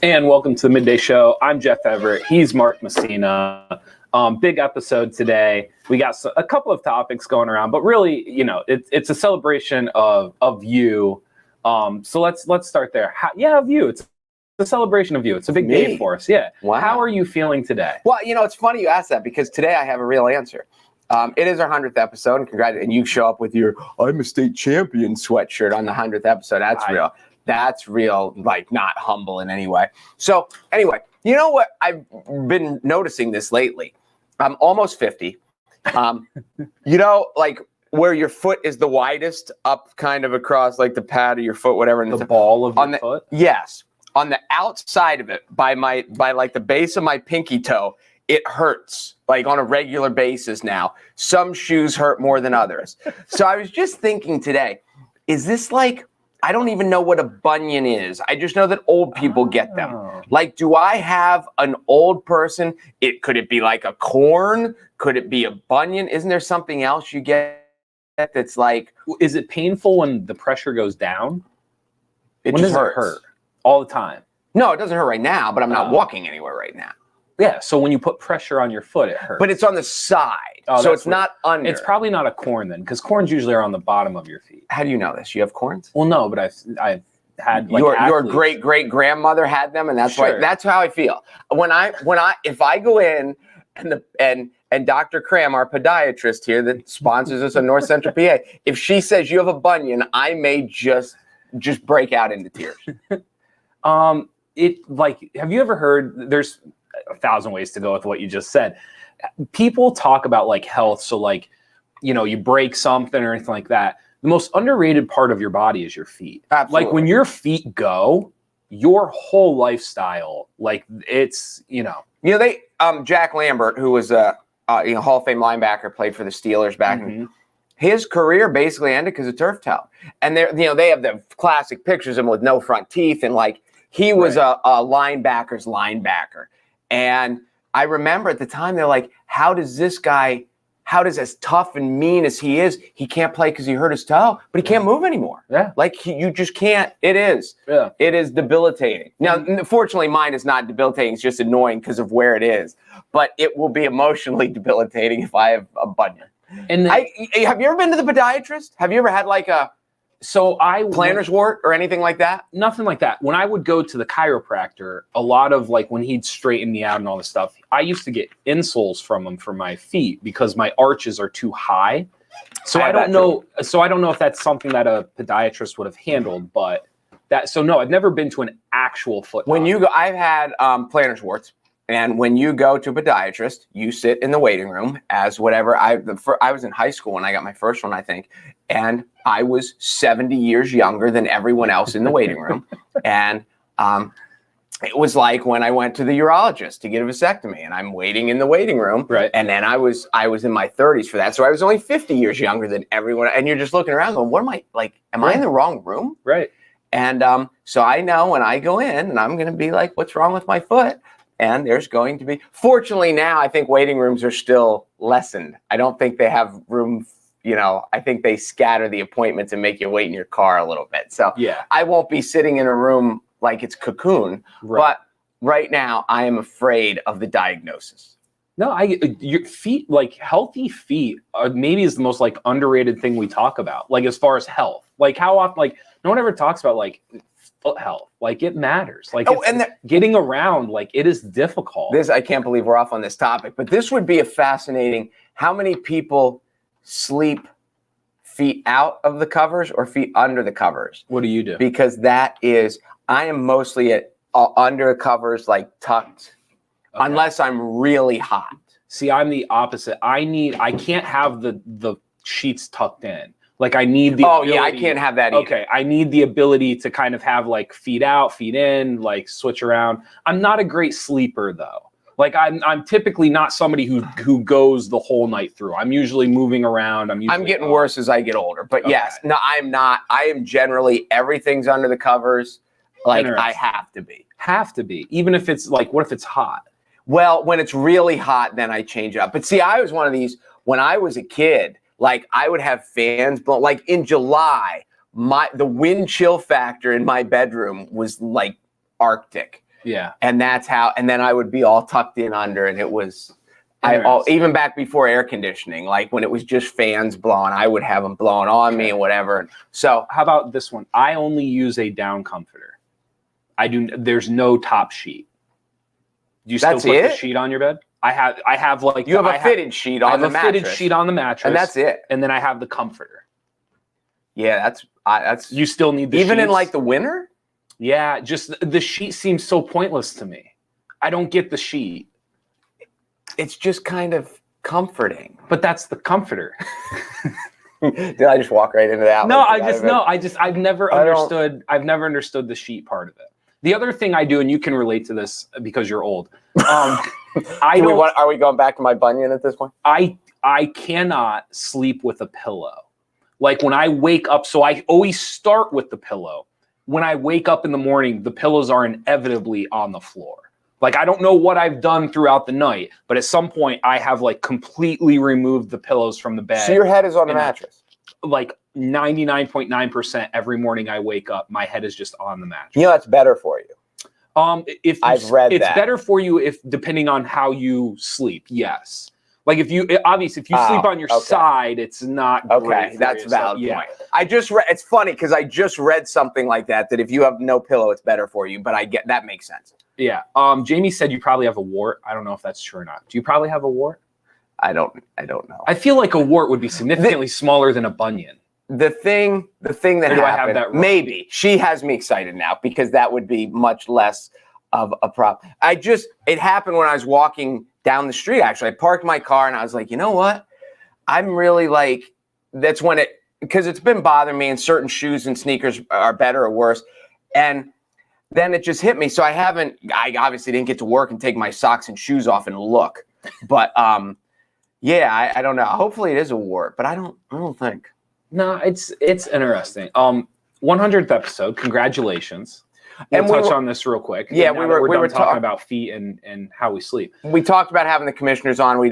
And welcome to the Midday Show. I'm Jeff Everett. He's Mark Messina. Big episode today. We got a couple of topics going around, but really, it's a celebration of you. So let's start there. Of you. It's a celebration of you. It's a big day for us. Yeah. Wow. How are you feeling today? Well, it's funny you asked that because today I have a real answer. It is our 100th episode, and and you show up with your "I'm a state champion" sweatshirt on the 100th episode. That's real. That's real, like like humble in any way. So anyway, you know what? I've been noticing this lately. I'm almost 50. Like where your foot is the widest up kind of across like the pad of your foot, whatever. And the ball of your foot? Yes. On the outside of it, by like the base of my pinky toe, it hurts like on a regular basis now. Some shoes hurt more than others. So I was just thinking today, is this like, I don't even know what a bunion is. I just know that old people get them. Like, do I have an old person? Could it be like a corn? Could it be a bunion? Isn't there something else you get that's like? Is it painful when the pressure goes down? When does it hurt? All the time? No, it doesn't hurt right now, but I'm not walking anywhere right now. Yeah, so when you put pressure on your foot, it hurts. But it's on the side, so it's not under. It's probably not a corn then, because corns usually are on the bottom of your feet. How do you know this? You have corns? Well, no, but I've had like your great grandmother had them, and that's why. That's how I feel. If I go in and Dr. Cram, our podiatrist here that sponsors us on North Central PA, if she says you have a bunion, I may just break out into tears. Have you ever heard? There's 1,000 ways to go with what you just said. People talk about like health, so like, you break something or anything like that. The most underrated part of your body is your feet. Absolutely. Like when your feet go, your whole lifestyle, like it's, they Jack Lambert, who was a Hall of Fame linebacker, played for the Steelers back in. His career basically ended because of turf toe, and they have the classic pictures of him with no front teeth, and like he was a linebacker's linebacker. And I remember at the time, they're like, how does as tough and mean as he is, he can't play because he hurt his toe, but he can't move anymore. Yeah. Like you just can't. It is. Yeah. It is debilitating. Now, fortunately, mine is not debilitating. It's just annoying because of where it is. But it will be emotionally debilitating if I have a bunion. And have you ever been to the podiatrist? Have you ever had like a plantar's wart or anything like that? Nothing like that. When I would go to the chiropractor, a lot of like when he'd straighten me out and all this stuff, I used to get insoles from him for my feet because my arches are too high. So I don't know. So I don't know if that's something that a podiatrist would have handled, but no, I've never been to an actual foot. When you go, I've had plantar's warts. And when you go to a podiatrist, you sit in the waiting room as whatever. I was in high school when I got my first one, I think. And I was 70 years younger than everyone else in the waiting room. And it was like when I went to the urologist to get a vasectomy, and I'm waiting in the waiting room. Right. And then I was in my 30s for that. So I was only 50 years younger than everyone. And you're just looking around going, what am I, like, am I in the wrong room? Right. And so I know when I go in and I'm going to be like, what's wrong with my foot? And there's going to be, fortunately now, I think waiting rooms are still lessened. I don't think they have room, I think they scatter the appointments and make you wait in your car a little bit. So yeah, I won't be sitting in a room like it's cocoon, but right now I am afraid of the diagnosis. No, your feet, like healthy feet, maybe is the most like underrated thing we talk about. Like as far as health, like how often, like no one ever talks about like foot health. Like it matters. Like getting around, like it is difficult. I can't believe we're off on this topic, but this would be a fascinating. How many people sleep feet out of the covers or feet under the covers? What do you do? Because I am mostly at under covers, like tucked. Okay. Unless I'm really hot. See, I'm the opposite. I can't have the sheets tucked in. Like I need the ability, I can't have that either. Okay, I need the ability to kind of have like feet out, feet in, like switch around. I'm not a great sleeper though. Like I'm typically not somebody who goes the whole night through. I'm usually moving around. I'm getting worse as I get older. But yes, no, I'm not. I am generally everything's under the covers. Like I have to be. Have to be. Even if it's like, what if it's hot? Well, when it's really hot, then I change up. But see, I was one of these when I was a kid. Like I would have fans, but like in July, the wind chill factor in my bedroom was like Arctic. Yeah. And that's how, and then I would be all tucked in under, and it was, even back before air conditioning, like when it was just fans blowing, I would have them blowing on me and whatever. So how about this one? I only use a down comforter. There's no top sheet. Do you still put the sheet on your bed? I have like you have a fitted sheet on the mattress. Fitted sheet on the mattress, and that's it. And then I have the comforter. Yeah, that's. You still need the even sheets? In like the winter. Yeah, just the sheet seems so pointless to me. I don't get the sheet. It's just kind of comforting. But that's the comforter. Did I just walk right into that? No, I've never understood the sheet part of it. The other thing I do, and you can relate to this because you're old. Are we going back to my bunion at this point? I cannot sleep with a pillow. Like when I wake up, so I always start with the pillow. When I wake up in the morning, the pillows are inevitably on the floor. Like I don't know what I've done throughout the night, but at some point I have like completely removed the pillows from the bed. So your head is on the mattress? Like 99.9% every morning I wake up, my head is just on the mattress. You know that's better for you. If I've read it's that. better for you if depending on how you sleep. Yes. Like if you sleep on your side, it's not great. Okay, that's a valid point. Yeah. I just read. It's funny because I just read something like that if you have no pillow, it's better for you. But I get that makes sense. Yeah. Jamie said you probably have a wart. I don't know if that's true or not. Do you probably have a wart? I don't know. I feel like a wart would be significantly smaller than a bunion. The thing that happened, I have that wrong? Maybe she has me excited now because that would be much less of a problem. It happened when I was walking down the street. Actually, I parked my car and I was like, you know what? I'm really like, that's when because it's been bothering me, and certain shoes and sneakers are better or worse. And then it just hit me. So I obviously didn't get to work and take my socks and shoes off and look. But yeah, I don't know. Hopefully it is a wart, but I don't think. No, it's interesting. 100th episode. Congratulations. We'll touch on this real quick. Yeah, we were talking about feet and how we sleep. We talked about having the commissioners on. We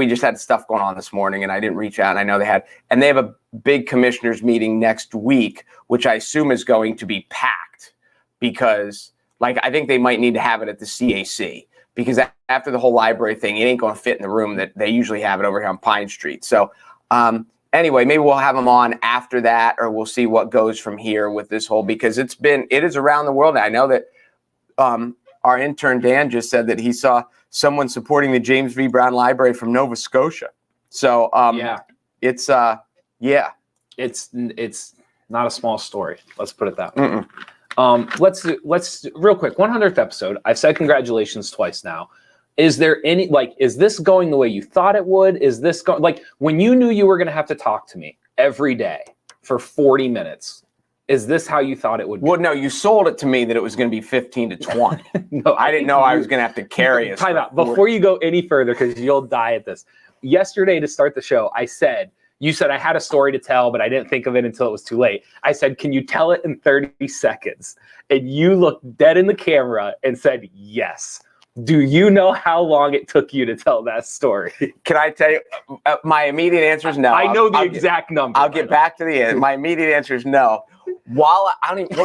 just had stuff going on this morning, and I didn't reach out. And I know they have a big commissioners meeting next week, which I assume is going to be packed because, like, I think they might need to have it at the CAC because after the whole library thing, it ain't going to fit in the room that they usually have it over here on Pine Street. So, anyway, maybe we'll have them on after that, or we'll see what goes from here with this whole, because it is around the world. I know that our intern Dan just said that he saw someone supporting the James V. Brown Library from Nova Scotia. So it's not a small story. Let's put it that way. Let's real quick. 100th episode. I've said congratulations twice now. Is there any, is this going the way you thought it would? Is this going, when you knew you were going to have to talk to me every day for 40 minutes, is this how you thought it would be? Well, no, you sold it to me that it was going to be 15 to 20. No, I didn't know I was going to have to carry it. Time out. Before you go any further, because you'll die at this. Yesterday to start the show, you said I had a story to tell, but I didn't think of it until it was too late. I said, can you tell it in 30 seconds? And you looked dead in the camera and said, yes. Do you know how long it took you to tell that story? Can I tell you? My immediate answer is no. I know the exact number. I'll get back to the end. My immediate answer is no. What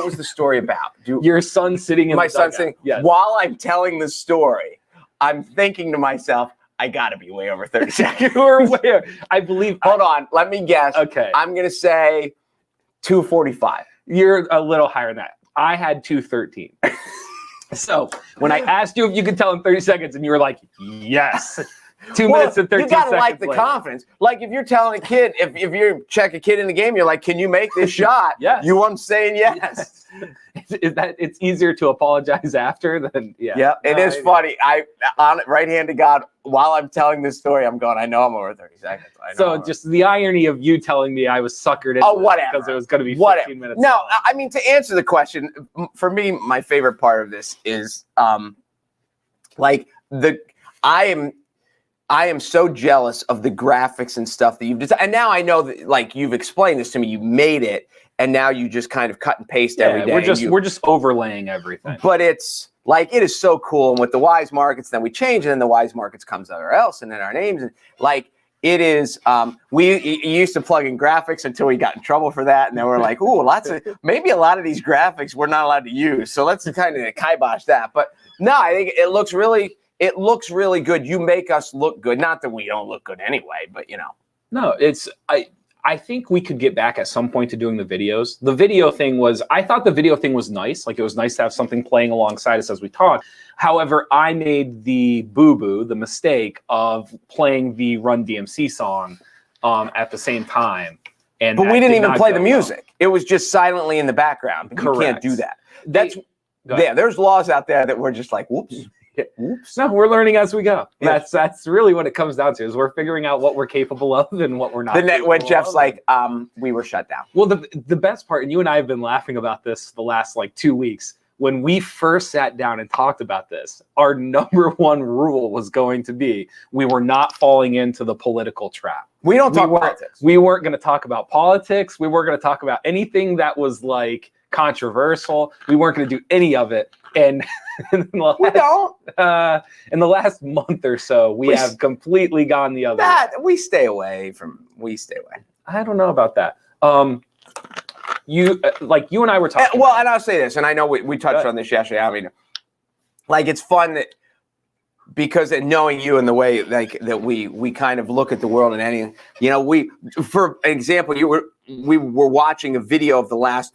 was the story about? Your son sitting in my son sitting. Yes. While I'm telling the story, I'm thinking to myself, I gotta be way over 30 seconds. I believe. Hold on, let me guess. Okay. I'm gonna say 2:45. You're a little higher than that. I had 2:13. So when I asked you if you could tell in 30 seconds, and you were like, yes. 2 minutes and 13 seconds. You gotta like the confidence. Like if you're telling a kid, if you check a kid in the game, you're like, can you make this shot? Yes. You want him saying yes. It's easier to apologize after than Yeah, it is funny. Right hand to God, while I'm telling this story, I'm going, I know I'm over 30 seconds. So just the irony of you telling me I was suckered into whatever. Because it was going to be 15 minutes. No, I mean, to answer the question, for me, my favorite part of this is I am so jealous of the graphics and stuff that you've designed. And now I know that, you've explained this to me, you made it, and now you just kind of cut and paste every day. We're just overlaying everything. But it's it is so cool. And with the Wise Markets, then we change, and then the Wise Markets comes everywhere else, and then our names, and it is. We used to plug in graphics until we got in trouble for that, and then we're like, ooh, maybe a lot of these graphics we're not allowed to use. So let's kind of kibosh that. But no, I think it looks really good. You make us look good. Not that we don't look good anyway, but you know. No, I think we could get back at some point to doing the videos. The video thing I thought the video thing was nice. Like, it was nice to have something playing alongside us as we talk. However, I made the the mistake of playing the Run DMC song at the same time. But we didn't even play the music. Well. It was just silently in the background. Correct. You can't do that. There's laws out there that we're just like, whoops. Oops. No, we're learning as we go. Yes. That's really what it comes down to, is we're figuring out what we're capable of and what we're not. When Jeff's like, we were shut down. Well, the best part, and you and I have been laughing about this the last 2 weeks, when we first sat down and talked about this, our number one rule was going to be we were not falling into the political trap. We don't talk politics. We weren't going to talk about politics. We weren't going to talk about anything that was like controversial. We weren't going to do any of it. And in the last month or so, we have completely gone the other way. We stay away. I don't know about that. You and I were talking. Well, and I'll say this, and I know we touched on this yesterday. I mean, like, it's fun that because knowing you and the way that we kind of look at the world and anything, you know, for example, we were watching a video of the last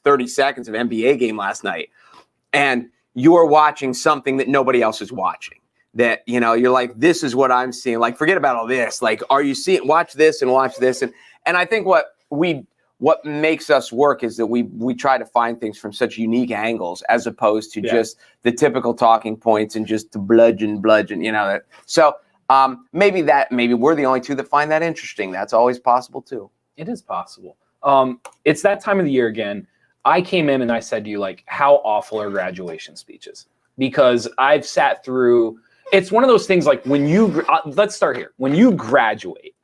30 seconds of NBA game last night. And you're watching something that nobody else is watching. That, you know, you're like, this is what I'm seeing. Like, forget about all this. Like, are you seeing? Watch this and watch this. And I think what makes us work is that we try to find things from such unique angles, as opposed to just the typical talking points and just to bludgeon. You know. So maybe we're the only two that find that interesting. That's always possible too. It is possible. It's that time of the year again. I came in and I said to you, like, how awful are graduation speeches? Because I've sat through, it's one of those things, like, when let's start here. When you graduate,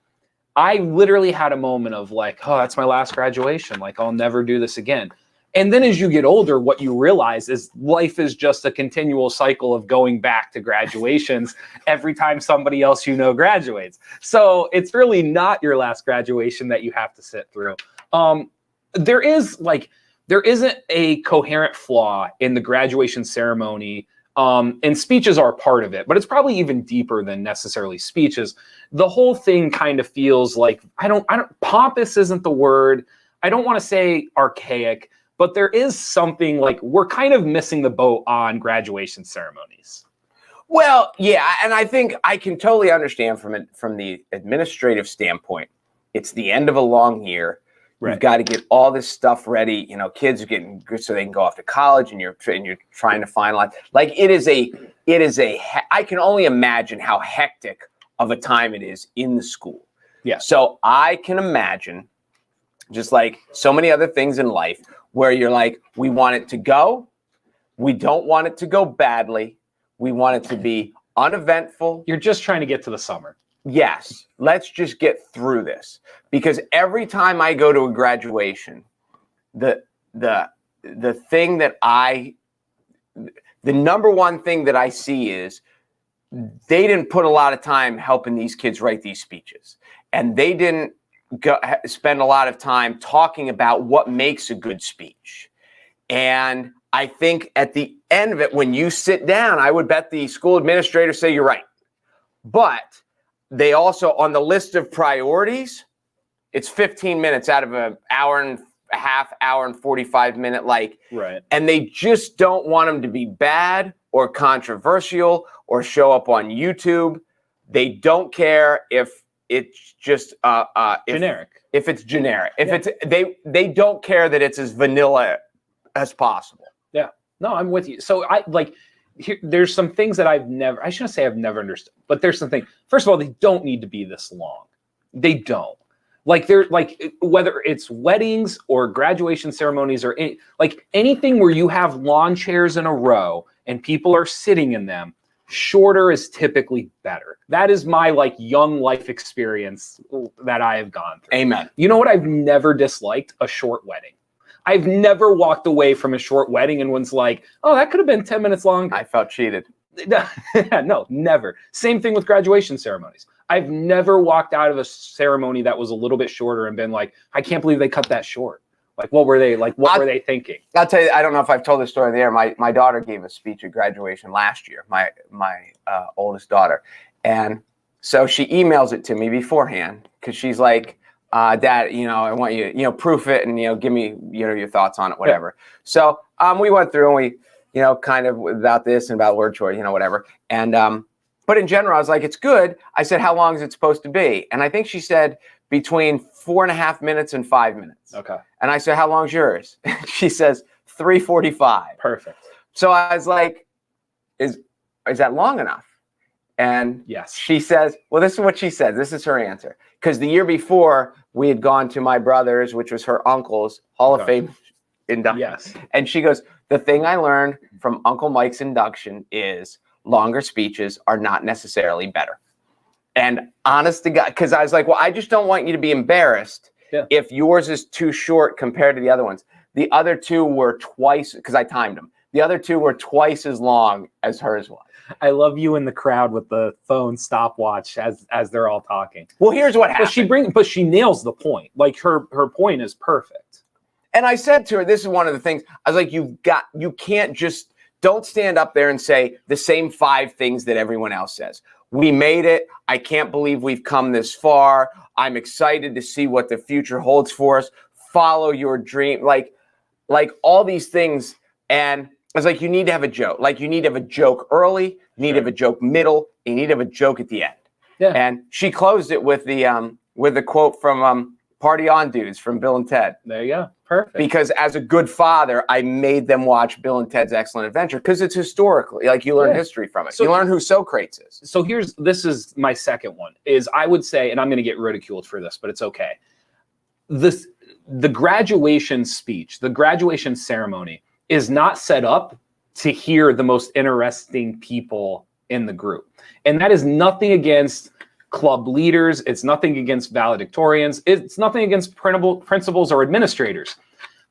I literally had a moment of like, oh, that's my last graduation. Like, I'll never do this again. And then as you get older, what you realize is life is just a continual cycle of going back to graduations every time somebody else graduates. So it's really not your last graduation that you have to sit through. There isn't a coherent flaw in the graduation ceremony, and speeches are a part of it, but it's probably even deeper than necessarily speeches. The whole thing kind of feels like, pompous isn't the word. I don't want to say archaic, but there is something like we're kind of missing the boat on graduation ceremonies. Well, yeah, and I think I can totally understand from the administrative standpoint. It's the end of a long year. Right. You've got to get all this stuff ready. You know, kids are getting good so they can go off to college, and you're trying to finalize. Like, I can only imagine how hectic of a time it is in the school. Yeah. So I can imagine, just like so many other things in life, where you're like, we want it to go. We don't want it to go badly. We want it to be uneventful. You're just trying to get to the summer. Yes, let's just get through this, because every time I go to a graduation, the number one thing that I see is they didn't put a lot of time helping these kids write these speeches, and they didn't spend a lot of time talking about what makes a good speech. And I think at the end of it, when you sit down, I would bet the school administrator say you're right, but they also, on the list of priorities, it's 15 minutes out of an hour and a half, hour and 45 minute, right. And they just don't want them to be bad or controversial or show up on YouTube. They don't care if it's just generic. If it's generic, they don't care that it's as vanilla as possible. Yeah, no, I'm with you. So there's some things that I shouldn't say I've never understood, but there's some things. First of all, they don't need to be this long. They don't. Whether it's weddings or graduation ceremonies or anything where you have lawn chairs in a row and people are sitting in them, shorter is typically better. That is my young life experience that I have gone through. Amen. You know what I've never disliked? A short wedding. I've never walked away from a short wedding and was like, oh, that could have been 10 minutes longer. I felt cheated. No, never. Same thing with graduation ceremonies. I've never walked out of a ceremony that was a little bit shorter and been like, I can't believe they cut that short. Like, what were they were they thinking? I'll tell you, I don't know if I've told this story there. My daughter gave a speech at graduation last year, my oldest daughter. And so she emails it to me beforehand because she's like, Dad, I want you, proof it and, give me, your thoughts on it, whatever. Yeah. So we went through and we, kind of about this and about word choice, whatever. And, but in general, I was like, it's good. I said, how long is it supposed to be? And I think she said between 4.5 minutes and 5 minutes. Okay. And I said, how long's yours? She says 3:45. Perfect. So I was like, is that long enough? And yes, she says, well, this is what she said. This is her answer. Because the year before we had gone to my brother's, which was her uncle's Hall of Fame induction. Yes. And she goes, the thing I learned from Uncle Mike's induction is longer speeches are not necessarily better. And honest to God, because I was like, well, I just don't want you to be embarrassed if yours is too short compared to the other ones. The other two were twice, because I timed them. The other two were twice as long as hers was. I love you in the crowd with the phone stopwatch as they're all talking. Well, here's what happened. But she nails the point. Like her point is perfect. And I said to her, this is one of the things, I was like, you can't just, don't stand up there and say the same 5 things that everyone else says. We made it. I can't believe we've come this far. I'm excited to see what the future holds for us. Follow your dream. Like all these things. And I was like, you need to have a joke. Like you need to have a joke early. You need to have a joke middle. You need to have a joke at the end. Yeah. And she closed it with the quote from Party On Dudes from Bill and Ted. There you go. Perfect. Because as a good father, I made them watch Bill and Ted's Excellent Adventure because it's historically, like you learn history from it. So you learn who Socrates is. So this is my second one, is I would say, and I'm going to get ridiculed for this, but it's okay. The graduation speech, the graduation ceremony is not set up to hear the most interesting people in the group. And that is nothing against club leaders. It's nothing against valedictorians. It's nothing against principals or administrators.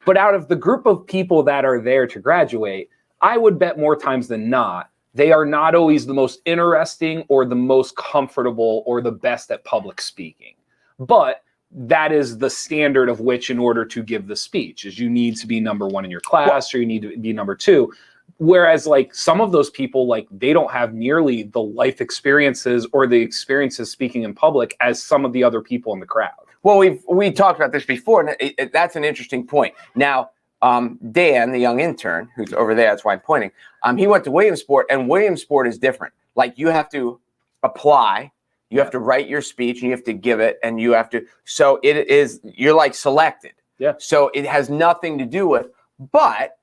But out of the group of people that are there to graduate, I would bet more times than not, they are not always the most interesting or the most comfortable or the best at public speaking. But that is the standard of which, in order to give the speech, is you need to be number 1 in your class, or you need to be number 2. Whereas like some of those people, like they don't have nearly the life experiences or the experiences speaking in public as some of the other people in the crowd. Well, we talked about this before, and that's an interesting point. Now, Dan, the young intern who's over there, that's why I'm pointing, he went to Williamsport, and Williamsport is different. Like you have to apply, you have to write your speech, and you have to give it, and you have to, so you're like selected. Yeah. So it has nothing to do with, but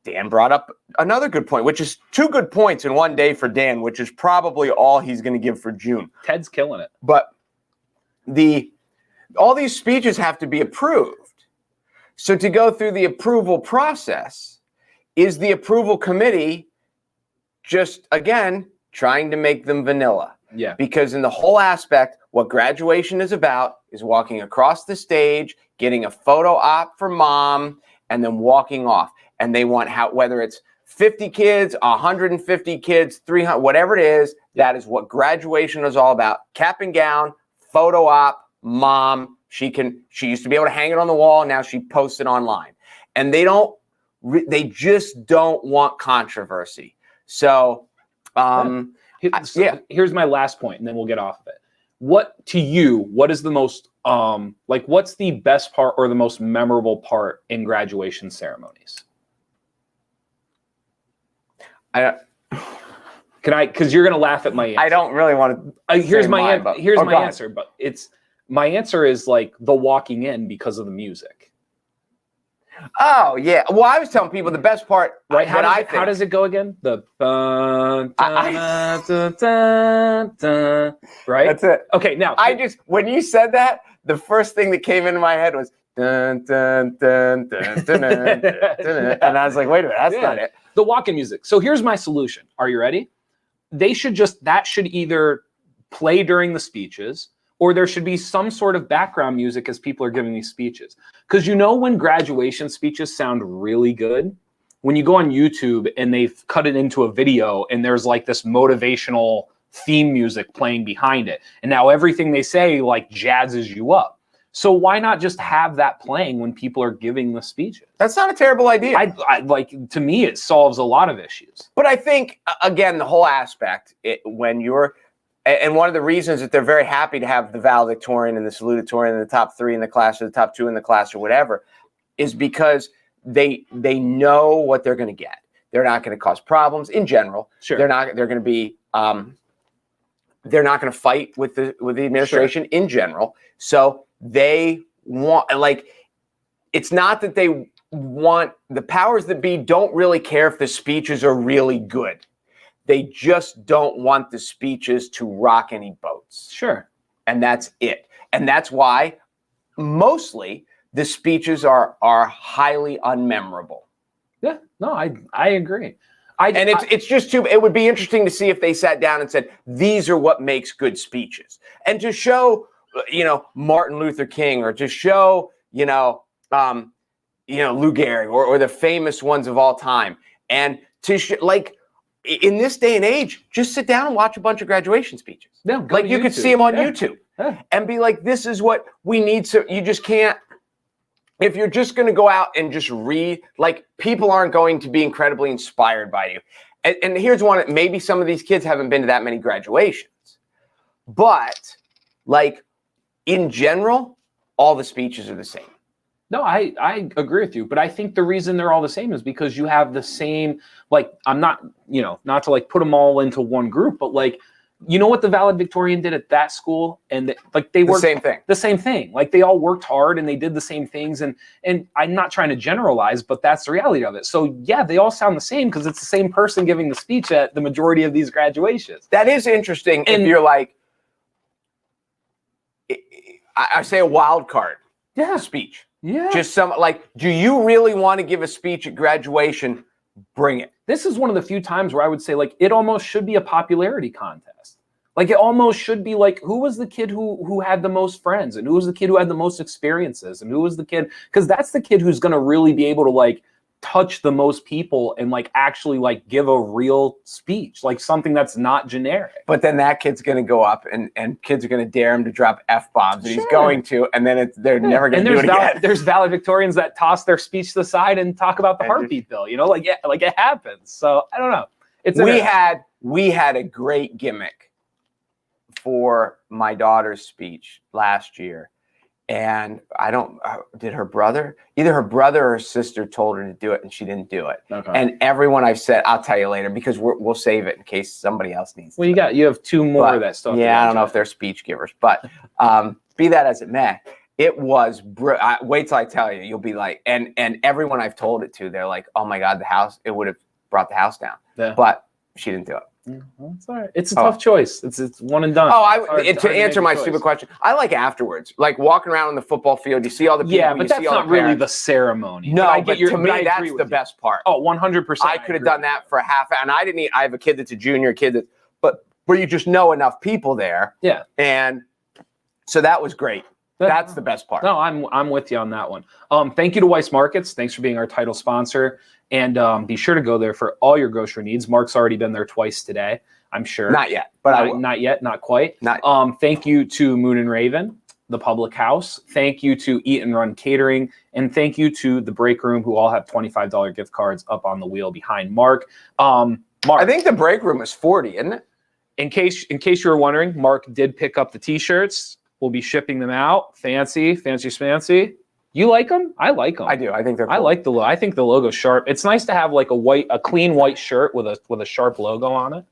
Dan brought up another good point, which is 2 good points in one day for Dan, which is probably all he's going to give for June. Ted's killing it. But all these speeches have to be approved. So to go through the approval process, is the approval committee just, again, trying to make them vanilla? Yeah. Because in the whole aspect, what graduation is about is walking across the stage, getting a photo op for mom, and then walking off. And they want whether it's 50 kids, 150 kids, 300, whatever it is, that is what graduation is all about. Cap and gown, photo op, mom. She used to be able to hang it on the wall. Now she posts it online. And they just don't want controversy. So, here's my last point, and then we'll get off of it. What is the most, what's the best part or the most memorable part in graduation ceremonies? Because you're gonna laugh at my answer. I don't really want to. Here's my answer, but my answer is like the walking in because of the music. Oh yeah. Well, I was telling people the best part, right? How does it go again? The right. That's it. Okay, now when you said that, the first thing that came into my head was dun dun dun dun dun dun, dun, and I was like, wait a minute, that's not it. The walk-in music. So here's my solution. Are you ready? That should either play during the speeches, or there should be some sort of background music as people are giving these speeches. Because when graduation speeches sound really good, when you go on YouTube and they've cut it into a video and there's like this motivational theme music playing behind it. And now everything they say like jazzes you up. So why not just have that playing when people are giving the speeches? That's not a terrible idea. I like, to me, it solves a lot of issues. But I think, again, the whole aspect, when you're, and one of the reasons that they're very happy to have the valedictorian and the salutatorian and the top 3 in the class or the top 2 in the class or whatever, is because they know what they're going to get. They're not going to cause problems in general. Sure. They're going to be, they're not going to fight with the administration in general. So they want, like, it's not that they want, the powers that be don't really care if the speeches are really good. They just don't want the speeches to rock any boats. Sure. And that's it. And that's why mostly the speeches are highly unmemorable. Yeah, no, I agree. It's just too, it would be interesting to see if they sat down and said, these are what makes good speeches. And to show, Martin Luther King, or to show, Lou Gehrig, or the famous ones of all time. And to like, in this day and age, just sit down and watch a bunch of graduation speeches. Yeah, like you could see them on YouTube and be like, this is what we need. So you just can't, if you're just going to go out and just read, like, people aren't going to be incredibly inspired by you. And here's one, maybe some of these kids haven't been to that many graduations, but like in general, all the speeches are the same. No, I agree with you, but I think the reason they're all the same is because you have the same, like, I'm not, not to like put them all into one group, but like, you know what the valedictorian did at that school? And like they worked the same thing. Like they all worked hard and they did the same things. And I'm not trying to generalize, but that's the reality of it. So yeah, they all sound the same because it's the same person giving the speech at the majority of these graduations. That is interesting. And if you're like, I say a wild card speech. Yeah. Just some, like, do you really want to give a speech at graduation? Bring it. This is one of the few times where I would say, like, it almost should be a popularity contest. Like, it almost should be like, who was the kid who had the most friends, and who was the kid who had the most experiences, and who was the kid, because that's the kid who's going to really be able to like touch the most people and like actually like give a real speech, like something that's not generic. But then that kid's going to go up and kids are going to dare him to drop F-bombs, and he's going to, and then they're never going to do it again. There's valedictorians that toss their speech to the side and talk about the heartbeat bill, like it happens. So I don't know. We had a great gimmick for my daughter's speech last year. And did her brother, either her brother or her sister told her to do it and she didn't do it. Okay. And everyone I've said, I'll tell you later, because we'll save it in case somebody else needs to. Well, you have 2 more that stuff. Yeah, I don't know if they're speech givers, but be that as it may, it was, wait till I tell you, you'll be like, and everyone I've told it to, they're like, oh my God, it would have brought the house down. Yeah. But she didn't do it. Well, it's all right. It's a tough choice. It's one and done. To answer my stupid question, I like afterwards, like walking around on the football field. You see all the people. Yeah, but that's not really the ceremony. No, but to me, that's the best part. Oh, 100%. I could have done that for a half, and I didn't. I have a kid that's a junior, but where you just know enough people there. Yeah, and so that was great. That's the best part. No, I'm with you on that one. Thank you to Weiss Markets. Thanks for being our title sponsor. And be sure to go there for all your grocery needs. Mark's already been there twice today, I'm sure. Not yet, but not yet, not quite. Thank you to Moon and Raven, the Public House. Thank you to Eat and Run Catering, and thank you to the Break Room, who all have $25 gift cards up on the wheel behind Mark. Mark, I think the Break Room is 40, isn't it? In case you were wondering, Mark did pick up the T-shirts. We'll be shipping them out. Fancy smancy. You like them? I like them. I do. I think they're cool. I like the logo. I think the logo's sharp. It's nice to have like a clean white shirt with a sharp logo on it.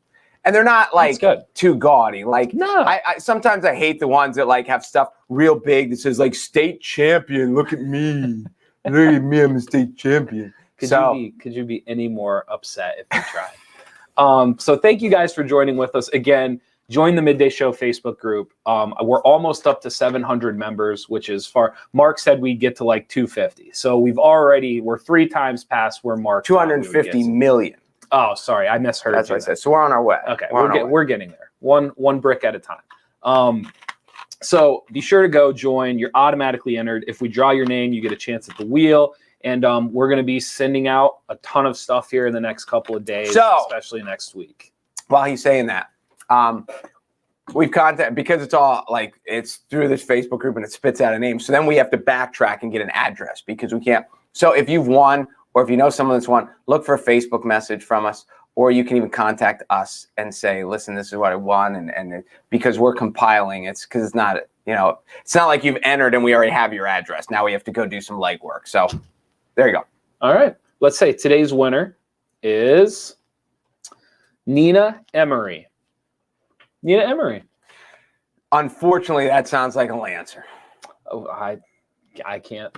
And they're not like too gaudy. Like, no. I sometimes I hate the ones that like have stuff real big that says like state champion. Look at me. Look at me. I'm a state champion. Could you be any more upset if you tried? So thank you guys for joining with us again. Join the Midday Show Facebook group. We're almost up to 700 members, which is far. Mark said we'd get to like 250. So we're 3 times past where Mark 250 million. Oh, sorry, I misheard. That's what I said. So we're on our way. Okay, we're getting there. One brick at a time. So be sure to go join. You're automatically entered. If we draw your name, you get a chance at the wheel. And we're going to be sending out a ton of stuff here in the next couple of days, especially next week. While he's saying that, we've contacted, because it's all like it's through this Facebook group and it spits out a name. So then we have to backtrack and get an address because we can't. So if you've won, or if you know someone that's won, look for a Facebook message from us, or you can even contact us and say, listen, this is what I won. And because we're compiling, it's because it's not, it's not like you've entered and we already have your address. Now we have to go do some legwork. So there you go. All right. Let's say today's winner is Nina Emery. Nina Emery. Unfortunately, that sounds like a Lancer. Oh, I can't.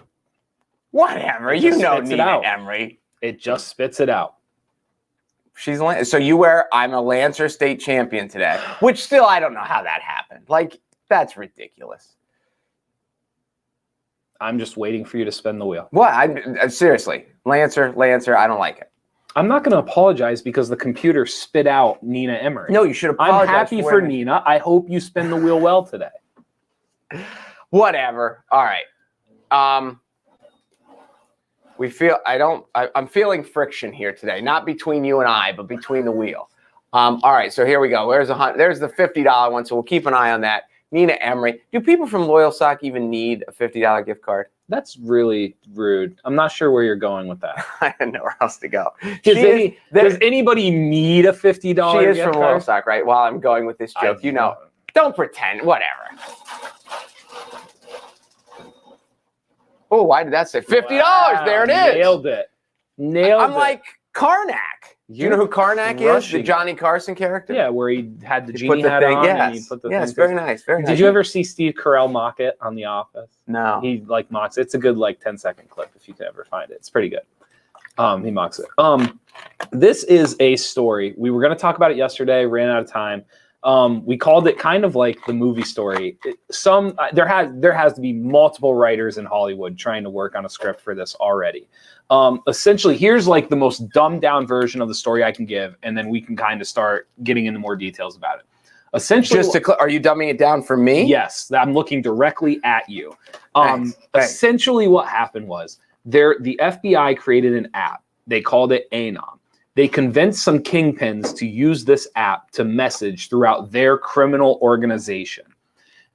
Whatever. You know Nina Emery. It just spits it out. She's so I'm a Lancer state champion today, which still I don't know how that happened. Like, that's ridiculous. I'm just waiting for you to spin the wheel. What? Seriously, Lancer, I don't like it. I'm not going to apologize because the computer spit out Nina Emery. No, you should apologize. I'm happy for Nina. I hope you spin the wheel well today. Whatever. All right. I'm feeling friction here today, not between you and I, but between the wheel. All right, so here we go. There's the $50 one, so we'll keep an eye on that. Nina Emery. Do people from Loyal Sock even need a $50 gift card? That's really rude. I'm not sure where you're going with that. I have nowhere else to go. Does anybody need a $50 gift card? She is from Loyal Sock, right? While I'm going with this joke, don't pretend. Whatever. Oh, why did that say $50? Wow, there it is. Nailed it. I'm like Karnak. Do you know who Karnak is? The Johnny Carson character? Yeah, where he had the genie hat on and he put the thing. Yes, very nice. Very nice. Did you ever see Steve Carell mock it on The Office? No. He mocks it. It's a good 10-second clip if you can ever find it. It's pretty good. He mocks it. This is a story. We were going to talk about it yesterday, ran out of time. We called it kind of like the movie story. There has to be multiple writers in Hollywood trying to work on a script for this already. Essentially, here's the most dumbed down version of the story I can give, and then we can kind of start getting into more details about it. Essentially, are you dumbing it down for me? Yes, I'm looking directly at you. Thanks. Essentially, what happened was the FBI created an app. They called it Anon. They convinced some kingpins to use this app to message throughout their criminal organization.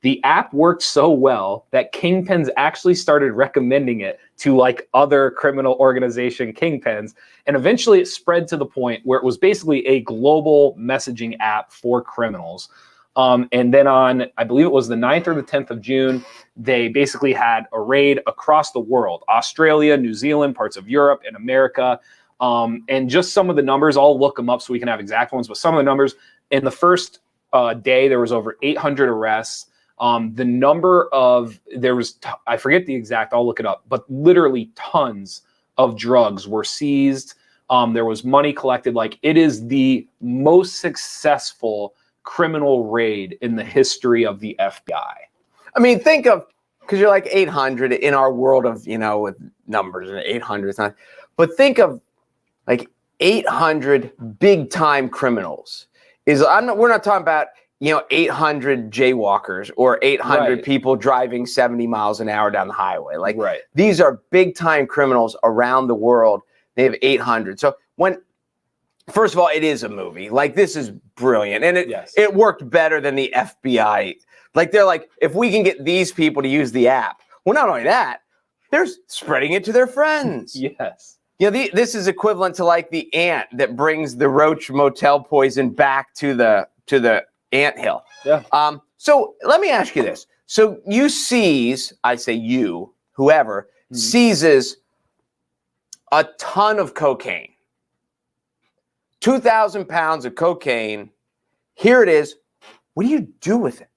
The app worked so well that kingpins actually started recommending it to other criminal organization kingpins. And eventually it spread to the point where it was basically a global messaging app for criminals. And then on, I believe it was the 9th or the 10th of June, they basically had a raid across the world, Australia, New Zealand, parts of Europe and America. And just some of the numbers, I'll look them up so we can have exact ones, but some of the numbers in the first day, there was over 800 arrests. The number of, I forget the exact, I'll look it up, but literally tons of drugs were seized. There was money collected. It is the most successful criminal raid in the history of the FBI. I mean, think of, because you're 800 in our world of, with numbers and 800, it's not, but think of 800 big time criminals. We're not talking about 800 jaywalkers or 800 people driving 70 miles an hour down the highway. These are big time criminals around the world. They have 800. So first of all, it is a movie. This is brilliant. And it worked better than the FBI. They're if we can get these people to use the app. Well, not only that, they're spreading it to their friends. Yes. This is equivalent to the ant that brings the roach motel poison back to the anthill. Yeah. So let me ask you this. So you seize, I say you, whoever, seizes a ton of cocaine. 2,000 pounds of cocaine. Here it is. What do you do with it?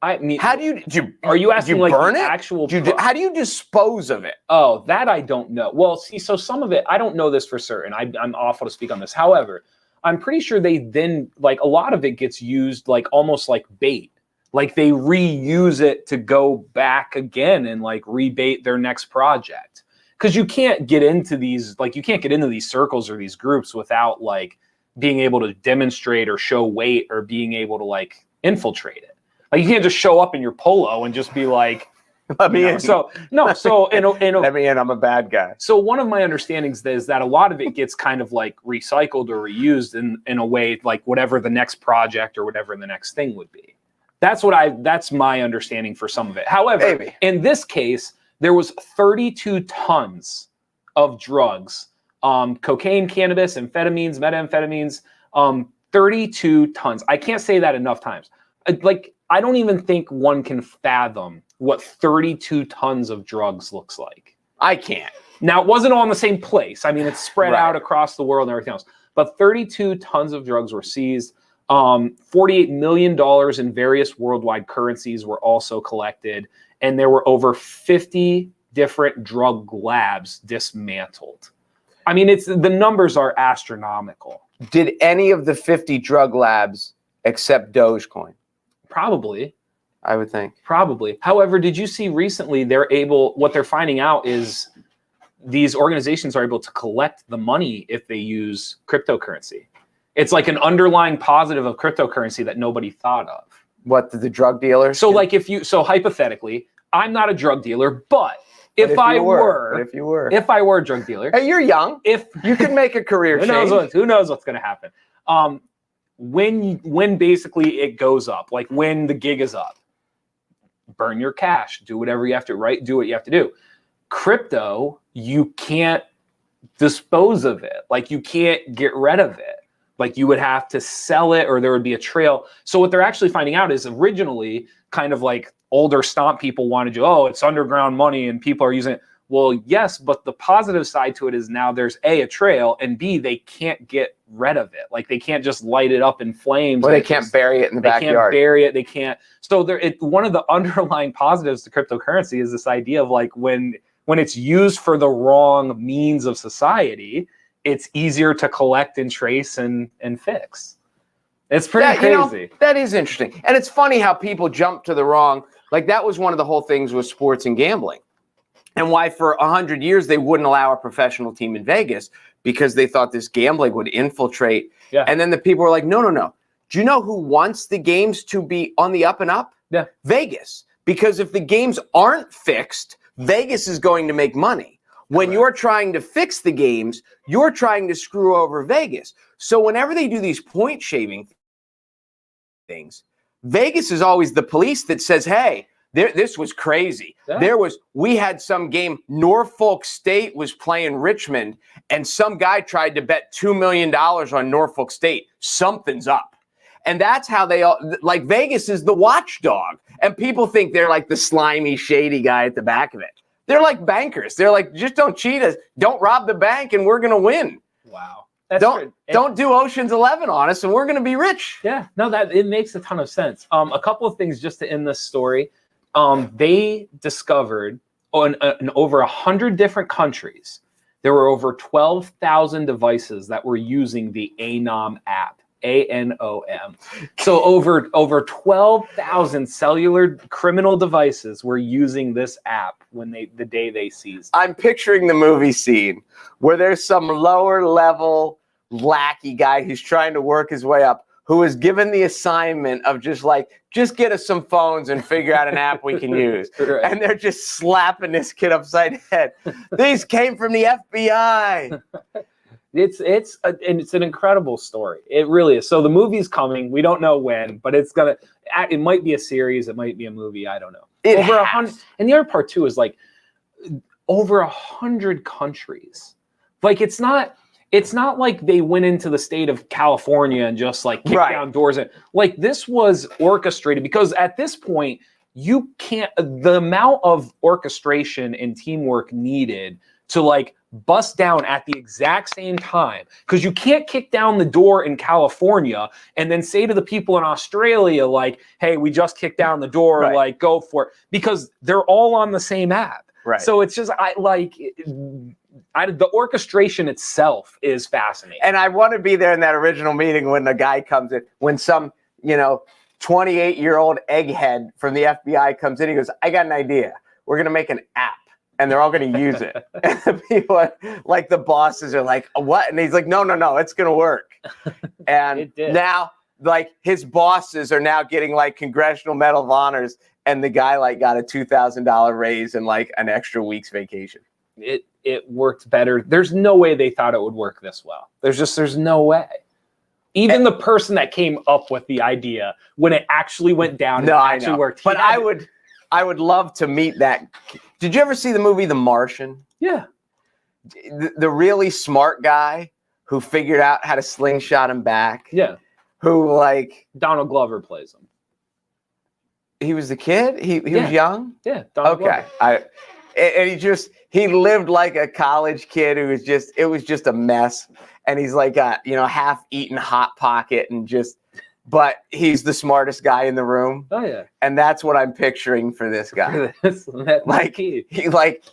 I mean, how do you are you asking burn it? Actual? How do you dispose of it? Oh, that I don't know. Well, see, so some of it, I don't know this for certain. I'm awful to speak on this. However, I'm pretty sure they then a lot of it gets used almost like bait. They reuse it to go back again and rebait their next project. Because you can't get into these circles or these groups without being able to demonstrate or show weight or being able to infiltrate it. You can't just show up in your polo and just be Let me in. So no, so Let me in. I'm a bad guy. So one of my understandings is that a lot of it gets kind of like recycled or reused in a way like whatever the next project or whatever the next thing would be. That's my understanding for some of it. However, in this case, there was 32 tons of drugs, cocaine, cannabis, amphetamines, methamphetamines, 32 tons. I can't say that enough times. I don't even think one can fathom what 32 tons of drugs looks like. I can't. Now, it wasn't all in the same place. I mean, it's spread out across the world and everything else. But 32 tons of drugs were seized. $48 million in various worldwide currencies were also collected. And there were over 50 different drug labs dismantled. I mean, the numbers are astronomical. Did any of the 50 drug labs accept Dogecoin? Probably. I would think. Probably. However, did you see recently what they're finding out is these organizations are able to collect the money if they use cryptocurrency. It's like an underlying positive of cryptocurrency that nobody thought of. What, the drug dealers? So like so hypothetically, I'm not a drug dealer, but if I were a drug dealer. Hey, you're young. If you can make a career change. Who knows what's going to happen? When basically it goes up, like when the gig is up, burn your cash, do whatever you have to, right? Do what you have to do. Crypto, you can't dispose of it. Like you can't get rid of it. Like you would have to sell it or there would be a trail. So what they're actually finding out is originally kind of like older stomp people wanted to, it's underground money and people are using it. Well, yes, but the positive side to it is now there's A, a trail, and B, they can't get rid of it. Like they can't just light it up in flames. Well, they can't bury it in the backyard. They can't bury it. They can't. So one of the underlying positives to cryptocurrency is this idea of like when it's used for the wrong means of society, it's easier to collect and trace and fix. It's pretty crazy. That is interesting. And it's funny how people jump to the wrong. Like that was one of the whole things with sports and gambling. And why for 100 years they wouldn't allow a professional team in Vegas because they thought this gambling would infiltrate. Yeah. And then the people were like, no. Do you know who wants the games to be on the up and up? Yeah. Vegas. Because if the games aren't fixed, Vegas is going to make money. When you're trying to fix the games, you're trying to screw over Vegas. So whenever they do these point shaving things, Vegas is always the police that says, hey, this was crazy. Yeah. We had some game, Norfolk State was playing Richmond, and some guy tried to bet $2 million on Norfolk State. Something's up. And that's how they all, like Vegas is the watchdog. And people think they're like the slimy, shady guy at the back of it. They're like bankers. They're like, just don't cheat us. Don't rob the bank and we're going to win. Wow. Don't do Ocean's 11 on us and we're going to be rich. Yeah, no, it makes a ton of sense. A couple of things just to end this story. They discovered in over 100 different countries, there were over 12,000 devices that were using the ANOM app, ANOM. So over 12,000 cellular criminal devices were using this app the day they seized. I'm picturing the movie scene where there's some lower level lackey guy who's trying to work his way up, who is given the assignment of just get us some phones and figure out an app we can use. Right. And they're just slapping this kid upside the head. These came from the FBI. It's an incredible story. It really is. So the movie's coming. We don't know when, but it might be a series. It might be a movie. I don't know. Over 100. And the other part too is like over 100 countries. Like it's not like they went into the state of California and just like kicked down doors. And like this was orchestrated because at this point you can't, the amount of orchestration and teamwork needed to like bust down at the exact same time, because you can't kick down the door in California and then say to the people in Australia, like, hey, we just kicked down the door, like go for it, because they're all on the same app. Right. So it's just, the orchestration itself is fascinating. And I want to be there in that original meeting when the guy comes in, when some, 28-year-old egghead from the FBI comes in, he goes, I got an idea. We're going to make an app and they're all going to use it. And the people like the bosses are like, what? And he's like, no, it's going to work. And now like his bosses are now getting like Congressional Medal of Honors, and the guy like got a $2,000 raise and like an extra week's vacation. It worked better. There's no way they thought it would work this well. There's no way. Even the person that came up with the idea, when it actually went down, and actually worked. But I would love to meet that. Did you ever see the movie The Martian? Yeah. The really smart guy who figured out how to slingshot him back. Yeah. Who like Donald Glover plays him. He was the kid? He was young? Yeah. Donald Glover. And he lived like a college kid who was it was just a mess. And he's like a, half-eaten Hot Pocket but he's the smartest guy in the room. Oh yeah. And that's what I'm picturing for this guy. Like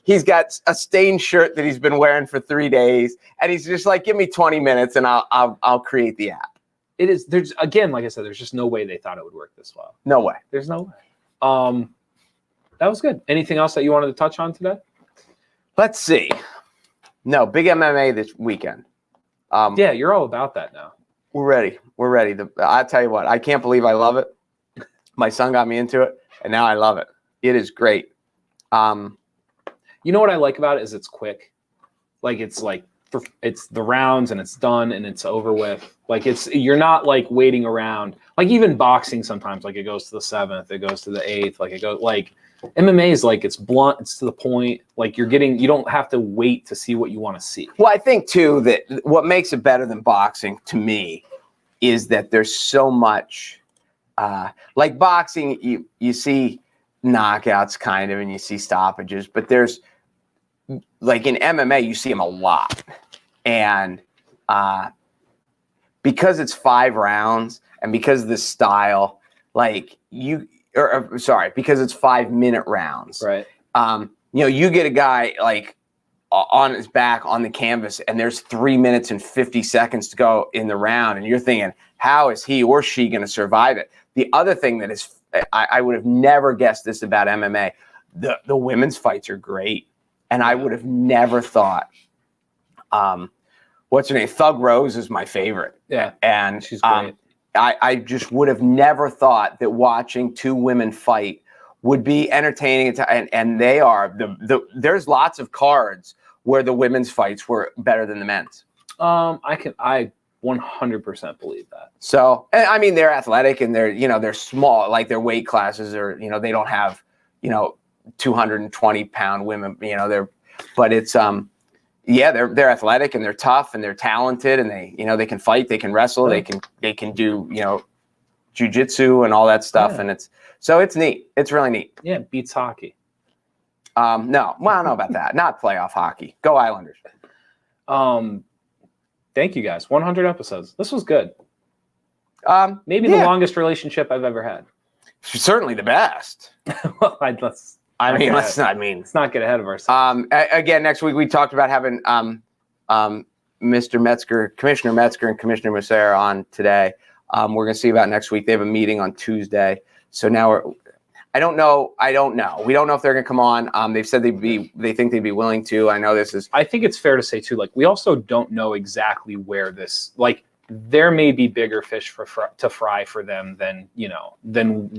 he's got a stained shirt that he's been wearing for 3 days, and he's just like, give me 20 minutes and I'll create the app. There's again, like I said, there's just no way they thought it would work this well. No way. There's no way. That was good. Anything else that you wanted to touch on today? Let's see. No, big MMA this weekend. Yeah, you're all about that now. We're ready. We're ready. I'll tell you what, I can't believe I love it. My son got me into it, and now I love it. It is great. You know what I like about it is it's quick. Like it's the rounds and it's done and it's over with. Like you're not like waiting around. Like even boxing sometimes, like it goes to the 7th, it goes to the 8th, like it goes like MMA is like it's blunt, it's to the point. Like you don't have to wait to see what you want to see. Well, I think too that what makes it better than boxing to me is that there's so much like boxing, you see knockouts kind of and you see stoppages, but there's like in MMA you see them a lot. And because it's 5 rounds and because of the style, like because it's 5-minute rounds. Right. You get a guy like on his back on the canvas and there's 3 minutes and 50 seconds to go in the round. And you're thinking, how is he or she going to survive it? The other thing that is, I would have never guessed this about MMA. The women's fights are great. And I would have never thought, what's her name? Thug Rose is my favorite. Yeah. And she's great. I just would have never thought that watching 2 women fight would be entertaining. And they are. There's lots of cards where the women's fights were better than the men's. I 100% believe that. So, I mean, they're athletic and they're small, like their weight classes are, they don't have, 220-pound women, but it's, yeah, they're athletic and they're tough and they're talented and they can fight, they can wrestle, they can do, jujitsu and all that stuff. Yeah. And it's neat. It's really neat. Yeah. It beats hockey. No, well, I don't know about that. Not playoff hockey. Go Islanders. Thank you guys. 100 episodes. This was good. Maybe the longest relationship I've ever had. Certainly the best. Well, let's not get ahead of ourselves. Again, next week we talked about having Mr. Metzger, Commissioner Metzger, and Commissioner Musera on today. We're going to see about next week. They have a meeting on Tuesday. So now I don't know. We don't know if they're going to come on. They've said they think they'd be willing to. I think it's fair to say too, like, we also don't know exactly where this, like, there may be bigger fish to fry for them than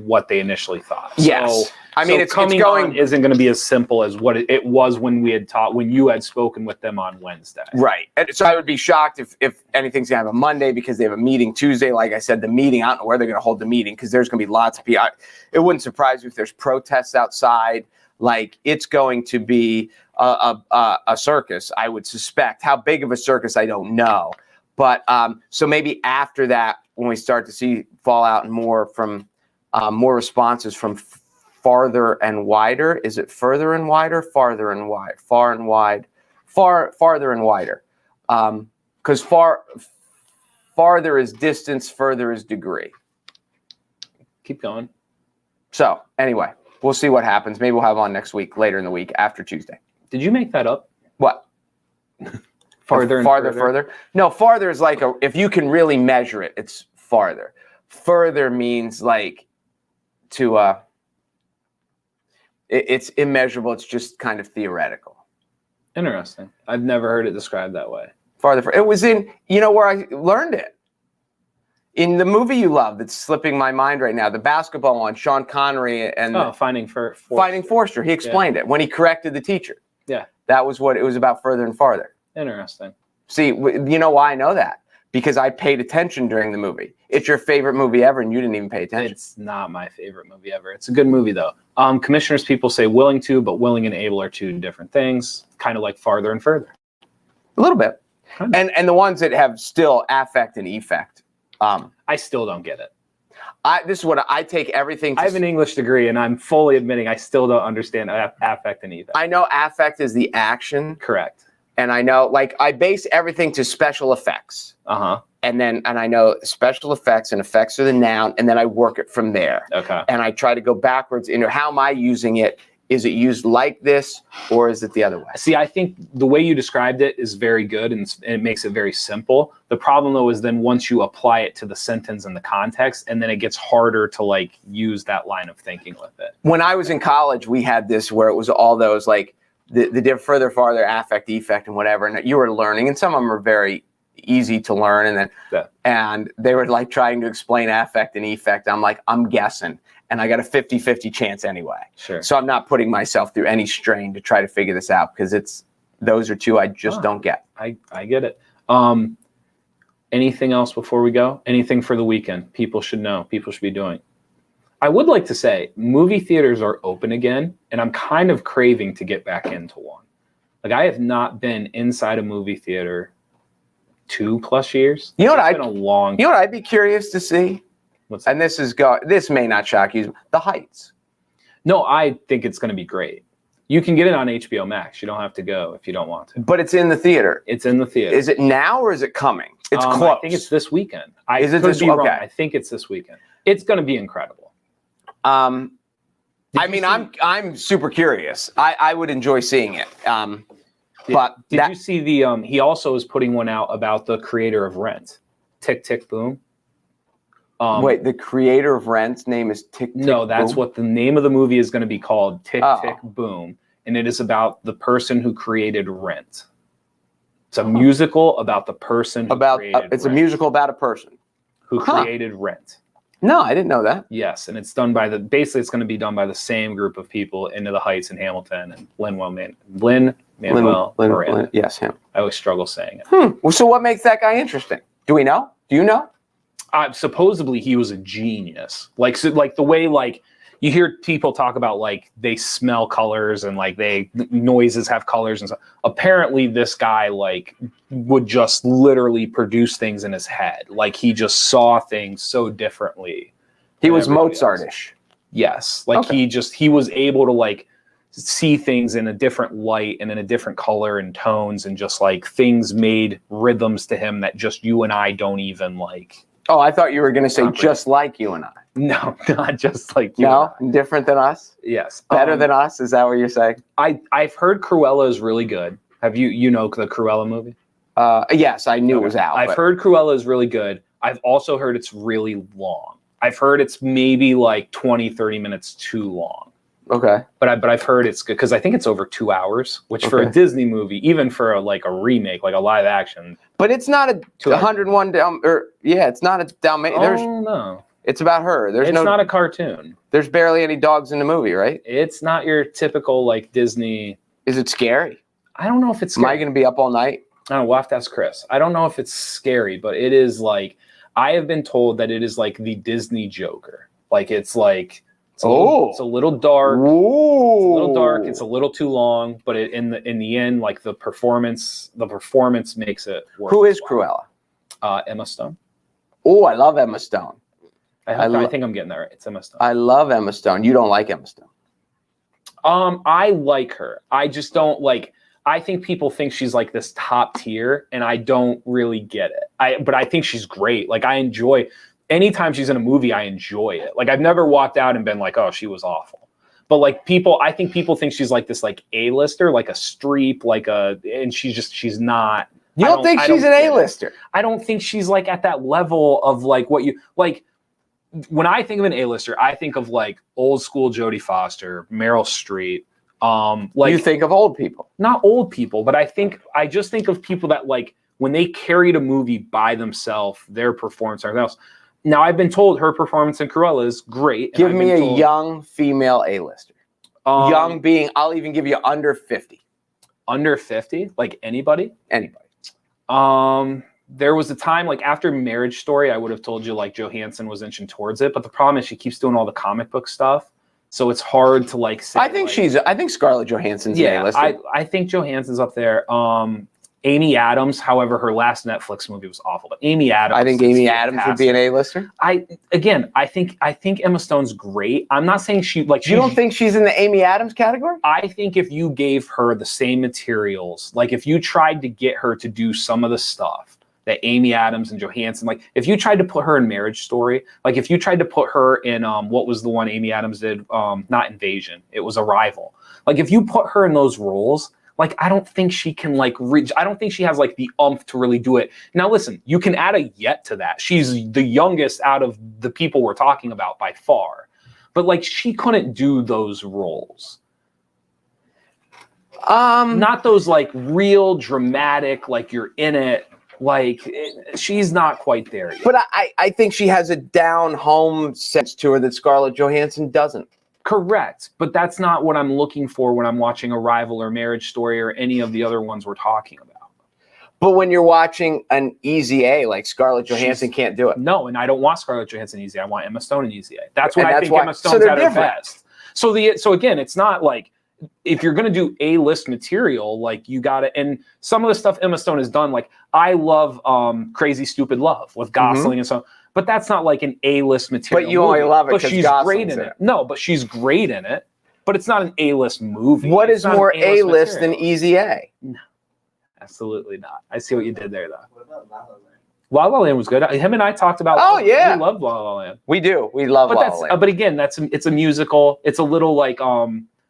what they initially thought. Yes. So, it's coming on isn't going to be as simple as what it was when you had spoken with them on Wednesday. Right. And so I would be shocked if anything's going to have a Monday because they have a meeting Tuesday. Like I said, the meeting, I don't know where they're going to hold the meeting because there's going to be lots of people. It wouldn't surprise me if there's protests outside. Like, it's going to be a circus, I would suspect. How big of a circus, I don't know. But so maybe after that, when we start to see fallout and more from more responses from farther and wider, is it further and wider, farther and wide, far and wide, farther and wider? Because farther is distance, further is degree. Keep going. So anyway, we'll see what happens. Maybe we'll have on next week, later in the week, after Tuesday. Did you make that up? What? Farther. No, farther is like if you can really measure it, it's farther. Further means like it's immeasurable. It's just kind of theoretical. Interesting. I've never heard it described that way. Farther. It was in, where I learned it. In the movie you love that's slipping my mind right now, the basketball one, Sean Connery and Finding Forrester. Finding Forrester. He explained it when he corrected the teacher. Yeah. That was what it was about, Further and Farther. Interesting. See, you know why I know that? Because I paid attention during the movie. It's your favorite movie ever, and you didn't even pay attention. It's not my favorite movie ever. It's a good movie, though. Commissioners, people say willing to, but willing and able are two different things. Kind of like Farther and Further. A little bit. Kind of. And the ones that have still affect and effect. I still don't get it. This is what I take everything to. I have an English degree, and I'm fully admitting I still don't understand affect and effect. I know affect is the action. Correct. And I know, like, I base everything to special effects. Uh-huh. And I know special effects and effects are the noun, and then I work it from there. Okay. And I try to go backwards into how am I using it? Is it used like this, or is it the other way? See, I think the way you described it is very good, and it makes it very simple. The problem, though, is then once you apply it to the sentence and the context, and then it gets harder to, like, use that line of thinking with it. When I was in college, we had this where it was all those, like, the further, farther, affect, effect, and whatever, and you were learning, and some of them are very easy to learn, and then and they were like trying to explain affect and effect. I'm like, I'm guessing, and I got a 50-50 chance anyway. Sure. So I'm not putting myself through any strain to try to figure this out because those are two I just don't get. I get it. Anything else before we go? Anything for the weekend people should know, people should be doing? I would like to say movie theaters are open again, and I'm kind of craving to get back into one. Like, I have not been inside a movie theater 2+ years. You know what? It's been a long time. You know what I'd be curious to see? What's that? And this may not shock you. The Heights. No, I think it's going to be great. You can get it on HBO Max. You don't have to go if you don't want to. But it's in the theater. It's in the theater. Is it now or is it coming? It's close. I think it's this weekend. Is it this? Wrong. Okay. I think it's this weekend. It's going to be incredible. I mean, I'm super curious. I would enjoy seeing it. But did you see the? He also is putting one out about the creator of Rent, Tick Tick Boom. Wait, the creator of Rent's name is Tick Tick No, that's Boom? what the name of the movie is going to be called, Tick Tick Boom, and it is about the person who created Rent. It's a musical about the person who created it's Rent, a musical about a person who created Rent. No, I didn't know that. Yes, and it's done by basically it's going to be done by the same group of people, Into the Heights and Hamilton and Lin-Manuel Miranda. Yes, him. I always struggle saying it. Well, so what makes that guy interesting? Do we know? Do you know? Supposedly he was a genius. Like the way like you hear people talk about like they smell colors and like noises have colors and stuff. Apparently this guy like would just literally produce things in his head. Like he just saw things so differently. He was Mozart-ish. Yes. Like he was able to like see things in a different light and in a different color and tones, and just like things made rhythms to him that just you and I don't even like. Oh, I thought you were going to say just like you and I. No, not just like you. No, different than us? Yes. Better than us? Is that what you're saying? I've heard Cruella is really good. Have you know the Cruella movie? Yes, I knew it was out. I've heard Cruella is really good. I've also heard it's really long. I've heard it's maybe like 20-30 minutes too long. Okay. But I've heard it's good because I think it's over 2 hours, which for a Disney movie, even for a remake, like a live action. But it's not a 101 it's not a Dalmatian. Oh no. It's about her. It's not a cartoon. There's barely any dogs in the movie, right? It's not your typical like Disney. Is it scary? I don't know if it's scary. Am I going to be up all night? I don't know, we'll have to ask Chris. I don't know if it's scary, but it is like, I have been told that it is like the Disney Joker. Like it's like, it's a little dark. Ooh. It's a little dark. It's a little too long, but in the end, like the performance makes it work. Who is Cruella? Emma Stone. Oh, I love Emma Stone. I think I'm getting that right. It's Emma Stone. I love Emma Stone. You don't like Emma Stone? I like her. I just don't like. I think people think she's like this top tier, and I don't really get it. But I think she's great. Like I enjoy. Anytime she's in a movie, I enjoy it. Like I've never walked out and been like, "Oh, she was awful." But like I think people think she's like this like A-lister, like a Streep, and she's not. You don't think she's an A-lister? I don't think she's like at that level of like what you like. When I think of an A-lister, I think of like old school Jodie Foster, Meryl Streep. Like you think of old people, not old people, but I just think of people that like when they carried a movie by themselves, their performance, everything else. Now, I've been told her performance in Cruella is great. Give me a young female A-lister. Young being, I'll even give you under 50. Under 50? Like anybody? Anybody. There was a time, like after Marriage Story, I would have told you like Johansson was inching towards it, but the problem is she keeps doing all the comic book stuff, so it's hard to like say. I think Scarlett Johansson's an A-lister. I think Johansson's up there. Amy Adams, however, her last Netflix movie was awful, but Amy Adams. I think Amy Adams would be an A-lister. I think Emma Stone's great. I'm not saying she like. You don't think she's in the Amy Adams category? I think if you gave her the same materials, like if you tried to get her to do some of the stuff that Amy Adams and Johansson, like if you tried to put her in Marriage Story, like if you tried to put her in what was the one Amy Adams did, not Invasion, it was Arrival. Like if you put her in those roles, like I don't think she can like reach. I don't think she has like the oomph to really do it. Now listen, you can add a yet to that. She's the youngest out of the people we're talking about by far, but like she couldn't do those roles. Not those like real dramatic, like you're in it. Like she's not quite there yet. But I think she has a down home sense to her that Scarlett Johansson doesn't. Correct, but that's not what I'm looking for when I'm watching Arrival or Marriage Story or any of the other ones we're talking about. But when you're watching an Easy A, like Scarlett Johansson can't do it. No, and I don't want Scarlett Johansson Easy A. I want Emma Stone in Easy A. That's what I think Emma Stone's at her best. So again, it's not like if you're going to do A-list material, like you got to, and some of the stuff Emma Stone has done, like I love Crazy Stupid Love with Gosling and so. But that's not like an A-list material. But you only love it because she's great in it. No, but she's great in it. But it's not an A-list movie. What is more A-list than Easy A? No, absolutely not. I see what you did there, though. What about La La Land? La La Land was good. Him and I talked about. Oh yeah, we love La La Land. We do. We love La La Land. But again, it's a musical. It's a little like La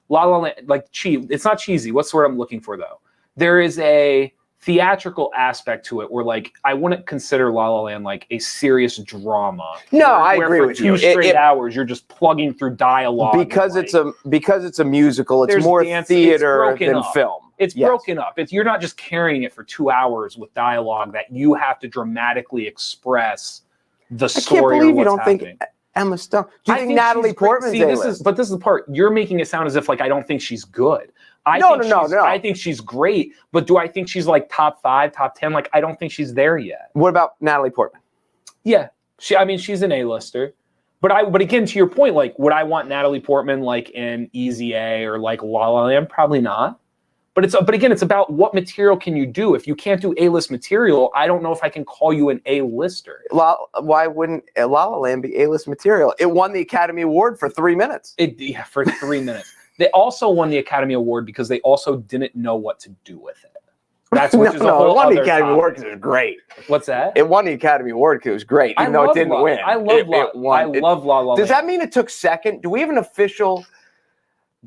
La Land, like cheap. It's not cheesy. What's the word I'm looking for though? There is a theatrical aspect to it where like I wouldn't consider La La Land like a serious drama. No, I agree with you. 2 straight hours you're just plugging through dialogue because it's a musical. It's more theater than film. It's broken up. You're not just carrying it for 2 hours with dialogue that you have to dramatically express the story. I can't believe you don't think Emma Stone. Do you think Natalie Portman's A-list? But this is the part you're making it sound as if like I don't think she's good. No. I think she's great, but do I think she's like top 5, top 10? Like I don't think she's there yet. What about Natalie Portman? Yeah, she's an A-lister. But again, to your point, like would I want Natalie Portman like in Easy A or like La La Land? Probably not. But again, it's about what material can you do. If you can't do A-list material, I don't know if I can call you an A-lister. Why wouldn't La La Land be A-list material? It won the Academy Award for 3 minutes. For 3 minutes. They also won the Academy Award because they also didn't know what to do with it. That's which is a whole it won the Academy topic. Award because it was great. What's that? It won the Academy Award because it was great, even though it didn't win. I love La La Land. Does that mean it took second? Do we have an official?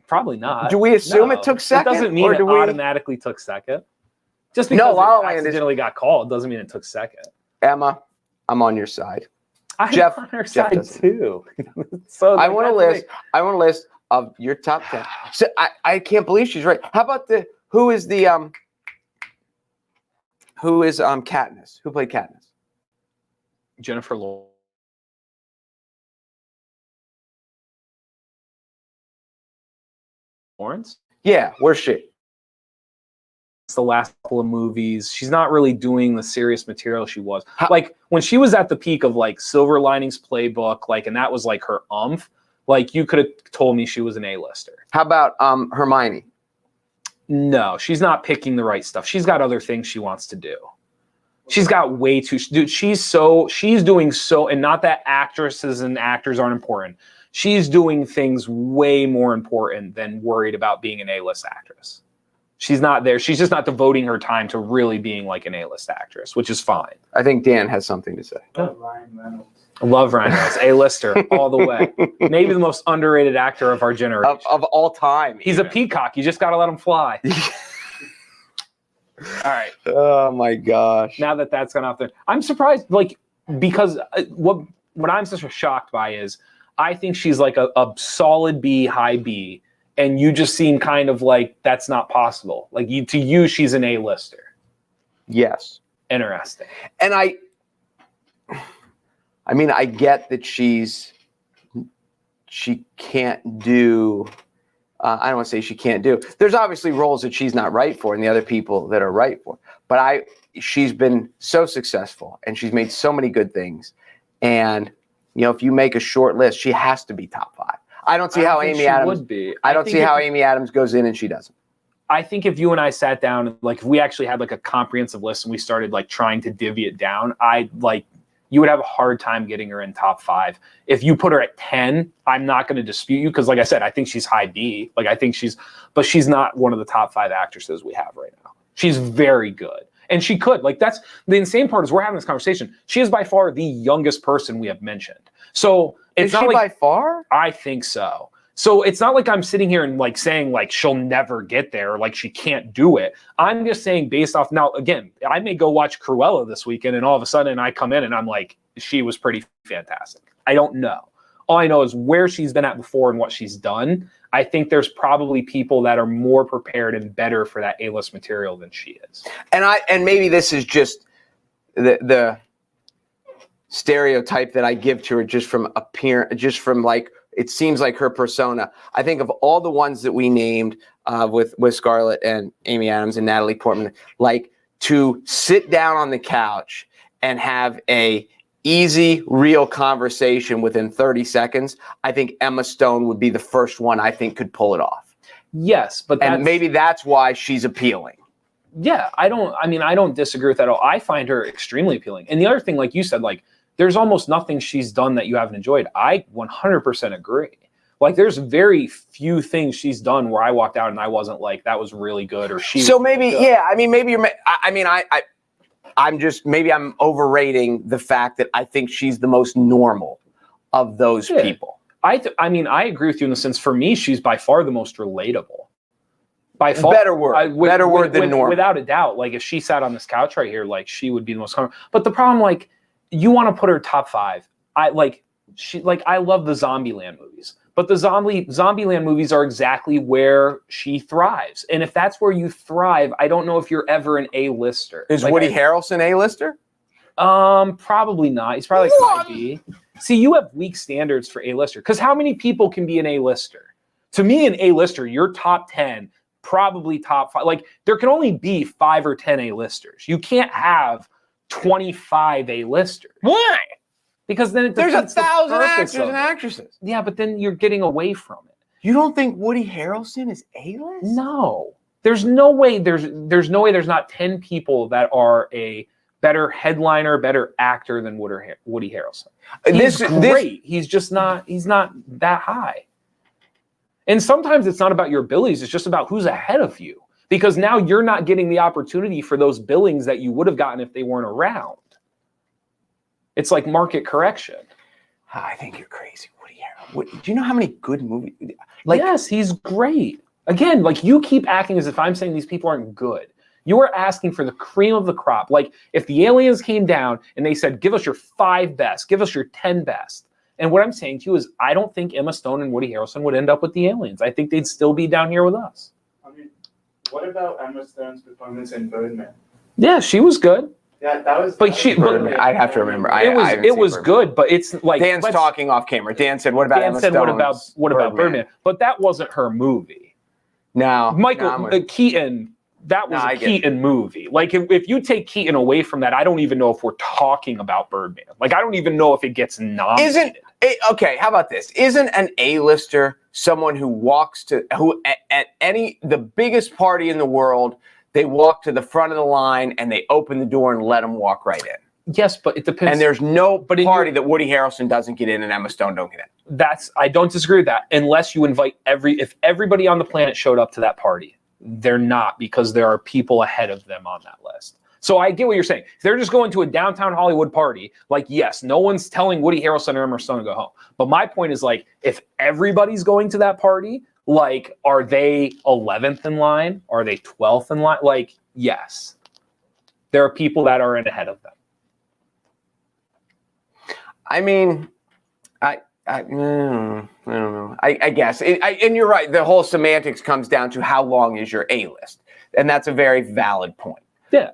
Probably not. Do we assume it took second? It doesn't mean it automatically took second. Just because La La it Land accidentally got called doesn't mean it took second. Emma, I'm on your side. I'm on her side too. So I want a list of your top 10. So I can't believe she's right. How about who is Katniss? Who played Katniss? Jennifer Lawrence? Yeah, where's she? It's the last couple of movies. She's not really doing the serious material she was. Like when she was at the peak of like Silver Linings Playbook, like, and that was like her umph. Like you could have told me she was an A-lister. How about Hermione? No, she's not picking the right stuff. She's got other things she wants to do. She's got way too. Dude, she's doing so, and not that actresses and actors aren't important. She's doing things way more important than worried about being an A-list actress. She's not there. She's just not devoting her time to really being like an A-list actress, which is fine. I think Dan has something to say. Ryan Reynolds. I love Ryan Reynolds, A-lister all the way. Maybe the most underrated actor of our generation. Of all time. He's a peacock. You just got to let him fly. All right. Oh my gosh. Now that's gone off there. I'm surprised, like, because what I'm so shocked by is I think she's like a solid B, high B, and you just seem kind of like that's not possible. Like to you, she's an A-lister. Yes. Interesting. And I I mean, I get that she can't do. I don't want to say she can't do. There's obviously roles that she's not right for, and the other people that are right for. But she's been so successful, and she's made so many good things. And if you make a short list, she has to be top 5. I don't see how Amy Adams would be. I don't see how Amy Adams goes in and she doesn't. I think if you and I sat down, like if we actually had like a comprehensive list and we started like trying to divvy it down, you would have a hard time getting her in top 5. If you put her at 10, I'm not going to dispute you because, like I said, I think she's high B. Like but she's not one of the top 5 actresses we have right now. She's very good, and she could. Like that's the insane part is we're having this conversation. She is by far the youngest person we have mentioned. So it's not like by far. I think so. So it's not like I'm sitting here and like saying like she'll never get there, or like she can't do it. I'm just saying based off now, again, I may go watch Cruella this weekend and all of a sudden I come in and I'm like, she was pretty fantastic. I don't know. All I know is where she's been at before and what she's done. I think there's probably people that are more prepared and better for that A-list material than she is. And maybe this is just the stereotype that I give to her just from appearance, just from like, it seems like her persona. I think of all the ones that we named with Scarlett and Amy Adams and Natalie Portman, like to sit down on the couch and have a easy, real conversation within 30 seconds, I think Emma Stone would be the first one I think could pull it off. Yes, but maybe that's why she's appealing. Yeah, I don't disagree with that at all. I find her extremely appealing. And the other thing, like you said, like there's almost nothing she's done that you haven't enjoyed. I 100% agree. Like there's very few things she's done where I walked out and I wasn't like, that was really good, or she. So maybe, yeah, I mean, maybe I'm overrating the fact that I think she's the most normal of those people. I agree with you in the sense, for me, she's by far the most relatable. By far, better word than normal. Without a doubt. Like if she sat on this couch right here, like she would be the most common. But the problem, like, you want to put her top 5. I love the Zombieland movies, but the Zombieland movies are exactly where she thrives. And if that's where you thrive, I don't know if you're ever an A-lister. Is like, Woody Harrelson A-lister? Probably not. He's probably like 5B. See, you have weak standards for A-lister because how many people can be an A-lister? To me, an A-lister, you're top 10, probably top 5. Like there can only be 5 or 10 A-listers. You can't have 25 A-listers. Why? Because then there's 1,000 actors and actresses. Yeah, but then you're getting away from it. You don't think Woody Harrelson is A-list? No. There's no way there's not 10 people that are a better headliner, better actor than Woody Harrelson. He's great. He's not that high. And sometimes it's not about your abilities, it's just about who's ahead of you. Because now you're not getting the opportunity for those billings that you would have gotten if they weren't around. It's like market correction. I think you're crazy, Woody Harrelson. Do you know how many good movies? Yes, he's great. Again, like you keep acting as if I'm saying these people aren't good. You are asking for the cream of the crop. Like if the aliens came down and they said, give us your 5 best, give us your 10 best. And what I'm saying to you is I don't think Emma Stone and Woody Harrelson would end up with the aliens. I think they'd still be down here with us. What about Emma Stone's performance in Birdman? Yeah, she was good. Yeah, that was. But I'd have to remember. It was good, but it's like Dan's talking off camera. Dan said, "What about Emma Stone? What about Birdman?" But that wasn't her movie. No, Keaton. That was a Keaton movie. Like if you take Keaton away from that, I don't even know if we're talking about Birdman. Like I don't even know if it gets nominated. Okay, how about this? Isn't an A-lister someone who at the biggest party in the world, they walk to the front of the line and they open the door and let them walk right in? Yes, but it depends. And there's no party that Woody Harrelson doesn't get in and Emma Stone don't get in. I don't disagree with that. Unless you invite if everybody on the planet showed up to that party, they're not, because there are people ahead of them on that list. So I get what you're saying. If they're just going to a downtown Hollywood party, like, yes, no one's telling Woody Harrelson or Emma Stone to go home. But my point is, like, if everybody's going to that party, like, are they 11th in line? Are they 12th in line? Like, yes. There are people that are ahead of them. I mean, I don't know. I guess. And you're right. The whole semantics comes down to how long is your A-list. And that's a very valid point. Yeah,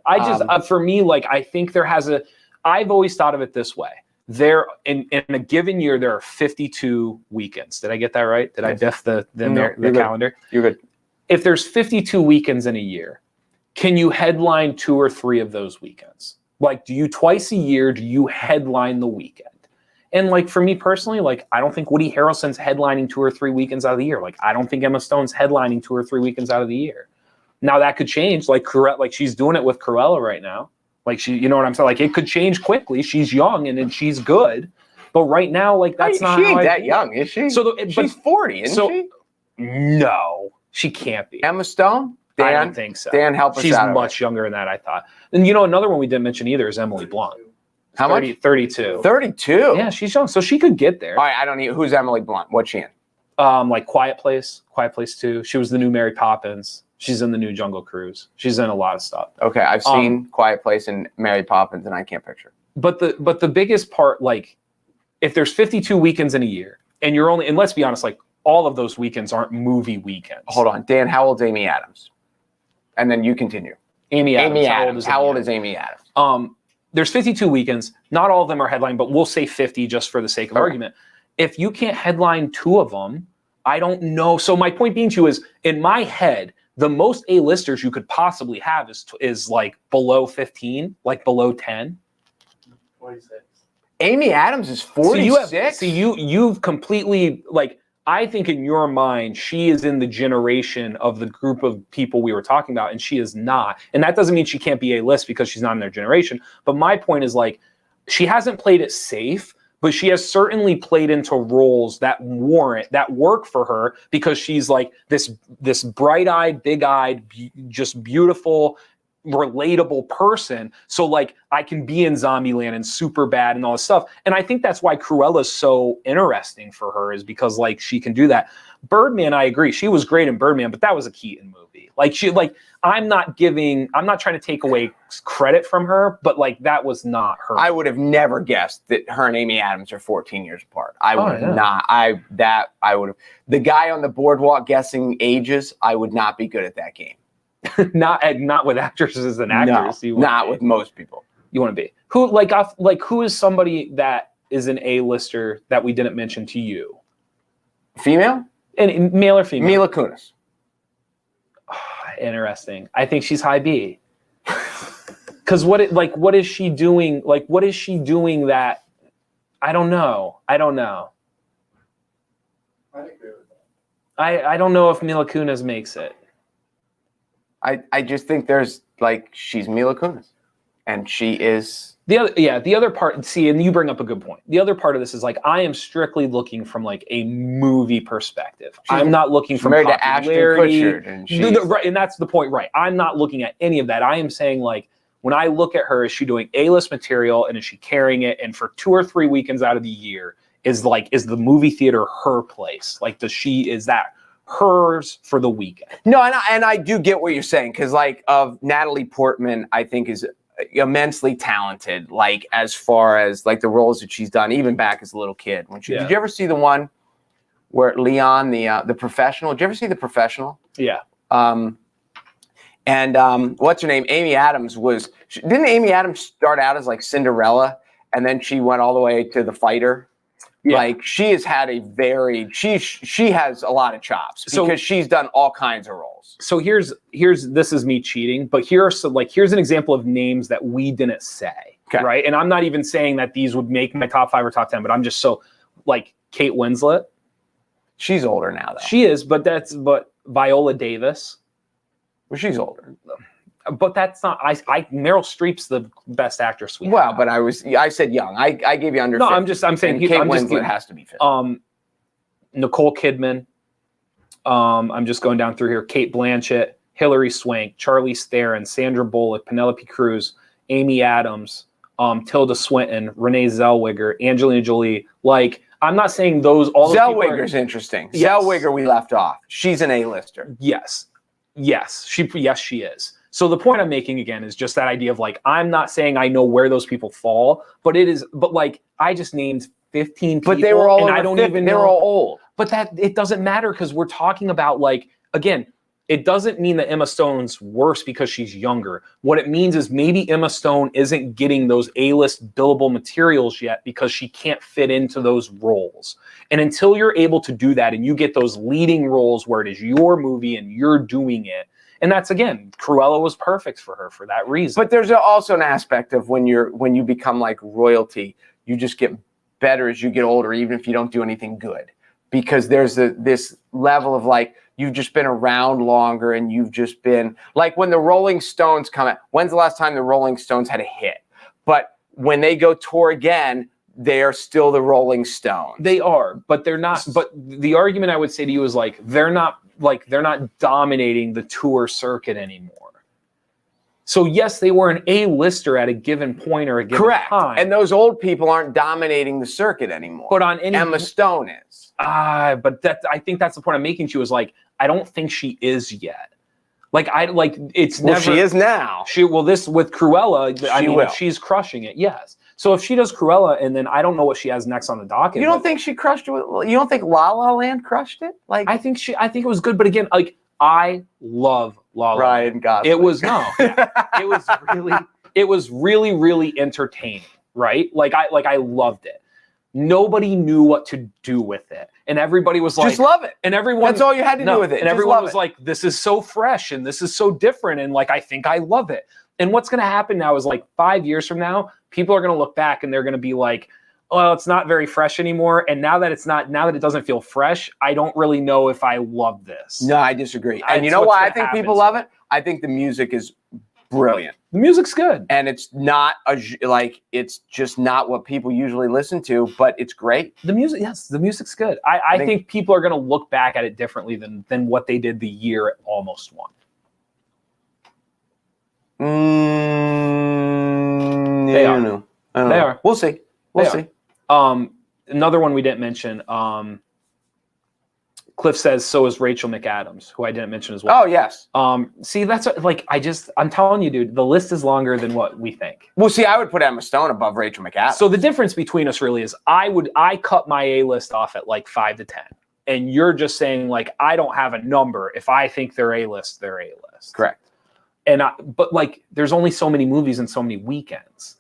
for me, like, I think I've always thought of it this way. there in a given year, there are 52 weekends. Did I get that right? Did I diff the calendar? You're good. If there's 52 weekends in a year, can you headline 2 or 3 of those weekends? Like, do you twice a year, do you headline the weekend? And like, for me personally, like, I don't think Woody Harrelson's headlining 2 or 3 weekends out of the year. Like, I don't think Emma Stone's headlining 2 or 3 weekends out of the year. Now that could change. Like she's doing it with Cruella right now. Like she, you know what I'm saying? Like it could change quickly. She's young and she's good. But right now, like that's not. She ain't that young, is she? So she's 40, isn't she? No, she can't be. Emma Stone? Dan, I don't think so. Dan, help us She's out. She's much younger than that, I thought. And another one we didn't mention either is Emily Blunt. How much? 32. 32? Yeah, she's young, so she could get there. All right, I don't need. Who's Emily Blunt? What's she in? Like Quiet Place 2. She was the new Mary Poppins. She's in the new Jungle Cruise. She's in a lot of stuff. Okay, I've seen Quiet Place and Mary Poppins, and I can't picture. But the biggest part, like, if there's 52 weekends in a year, and let's be honest, like all of those weekends aren't movie weekends. Hold on, Dan. How old's Amy Adams? And then you continue. Amy Adams. How old is Amy Adams? There's 52 weekends. Not all of them are headline, but we'll say 50 just for the sake of argument. If you can't headline 2 of them, I don't know. So my point being to you is, in my head, the most A-listers you could possibly have is like below 15, like below 10. 46. Amy Adams is 46? So you've completely, like, I think in your mind, she is in the generation of the group of people we were talking about, and she is not. And that doesn't mean she can't be A-list because she's not in their generation. But my point is, like, she hasn't played it safe, but she has certainly played into roles that work for her because she's like this bright-eyed, big-eyed, just beautiful, relatable person. So like I can be in Zombieland and Superbad and all this stuff. And I think that's why Cruella's so interesting for her, is because like she can do that. Birdman, I agree. She was great in Birdman, but that was a Keaton movie. I'm not trying to take away credit from her, but like that was not her. I would have never guessed that her and Amy Adams are 14 years apart. I would have not. I would have. The guy on the boardwalk guessing ages, I would not be good at that game. not with actresses and actors. No, not with most people. You want to be who is somebody that is an A-lister that we didn't mention to you? Female? And male or female? Mila Kunis. Oh, interesting. I think she's high B. Because what is she doing? Like, what is she doing that? I don't know. I agree with that. I don't know if Mila Kunis makes it. I just think she's Mila Kunis, and she is the other part. See, and you bring up a good point. The other part of this is like I am strictly looking from like a movie perspective. I'm not looking from married to Ashton Kutcher, and that's the point, right? I'm not looking at any of that. I am saying like when I look at her, is she doing A-list material and is she carrying it? And for 2 or 3 weekends out of the year, is the movie theater her place? Like, is that hers for the weekend? No, and I do get what you're saying, because like of Natalie Portman, I think is immensely talented, like as far as like the roles that she's done, even back as a little kid. Did you ever see the one where Leon, the Professional? Did you ever see The Professional? Yeah. And what's her name? Amy Adams didn't Amy Adams start out as like Cinderella, and then she went all the way to The Fighter? Yeah. Like she has had she has a lot of chops because she's done all kinds of roles. So here's this is me cheating, but here's an example of names that we didn't say, right? And I'm not even saying that these would make my top 5 or top 10, but I'm just like Kate Winslet. She's older now, though. She is, but Viola Davis. Well, she's older. But that's not. Meryl Streep's the best actress we have. Well, but I said young. I gave you under. No, 50. I'm saying Kate Winslet has to be 50. Nicole Kidman. I'm just going down through here. Kate Blanchett, Hilary Swank, Charlize Theron, Sandra Bullock, Penelope Cruz, Amy Adams, Tilda Swinton, Renee Zellweger, Angelina Jolie. Like, I'm not saying those. All Zellweger's interesting. Yes. Zellweger we left off. She's an A-lister. Yes, she is. So the point I'm making again is just that idea of like, I'm not saying I know where those people fall, but like I just named 15 people. But they were all and I don't 50, even they know. were all old. But it doesn't matter because we're talking about like, again, it doesn't mean that Emma Stone's worse because she's younger. What it means is maybe Emma Stone isn't getting those A-list billable materials yet because she can't fit into those roles. And until you're able to do that and you get those leading roles where it is your movie and you're doing it, and that's, again, Cruella was perfect for her for that reason. But there's also an aspect of when you become like royalty, you just get better as you get older, even if you don't do anything good. Because there's this level of like, you've just been around longer and you've just been like when the Rolling Stones come out. When's the last time the Rolling Stones had a hit? But when they go tour again, they are still the Rolling Stones. They are, but they're not. But the argument I would say to you is like, they're not dominating the tour circuit anymore. So yes, they were an A-lister at a given point or a given time. And those old people aren't dominating the circuit anymore. But on any Emma Stone is. But I think that's the point I'm making to you is like, I don't think she is yet. It's never. She is now. This with Cruella, I mean, will. She's crushing it. Yes. So if she does Cruella, and then I don't know what she has next on the docket. You don't think she crushed it? You don't think La La Land crushed it? Like I think it was good, but again, like I love La La Land. Ryan Gosling. It was really entertaining, right? Like I loved it. Nobody knew what to do with it. And everybody was like, just love it. And everyone, that's all you had to do with it. And everyone was like, this is so fresh and this is so different. And like, I think I love it. And what's going to happen now is like 5 years from now, people are going to look back and they're going to be like, well, it's not very fresh anymore. And now that it doesn't feel fresh, I don't really know if I love this. No, I disagree. And you know why I think people love it? I think the music is brilliant. The music's good. And it's not it's just not what people usually listen to, but it's great. The music's good. I think people are going to look back at it differently than what they did the year it almost won. They are. They are. We'll see. We'll see. Another one we didn't mention. Cliff says, so is Rachel McAdams, who I didn't mention as well. Oh, yes. See, that's like, I'm telling you, dude, the list is longer than what we think. Well, see, I would put Emma Stone above Rachel McAdams. So the difference between us really is I cut my A-list off at like 5 to 10. And you're just saying like, I don't have a number. If I think they're A-list, they're A-list. Correct. But like, there's only so many movies and so many weekends.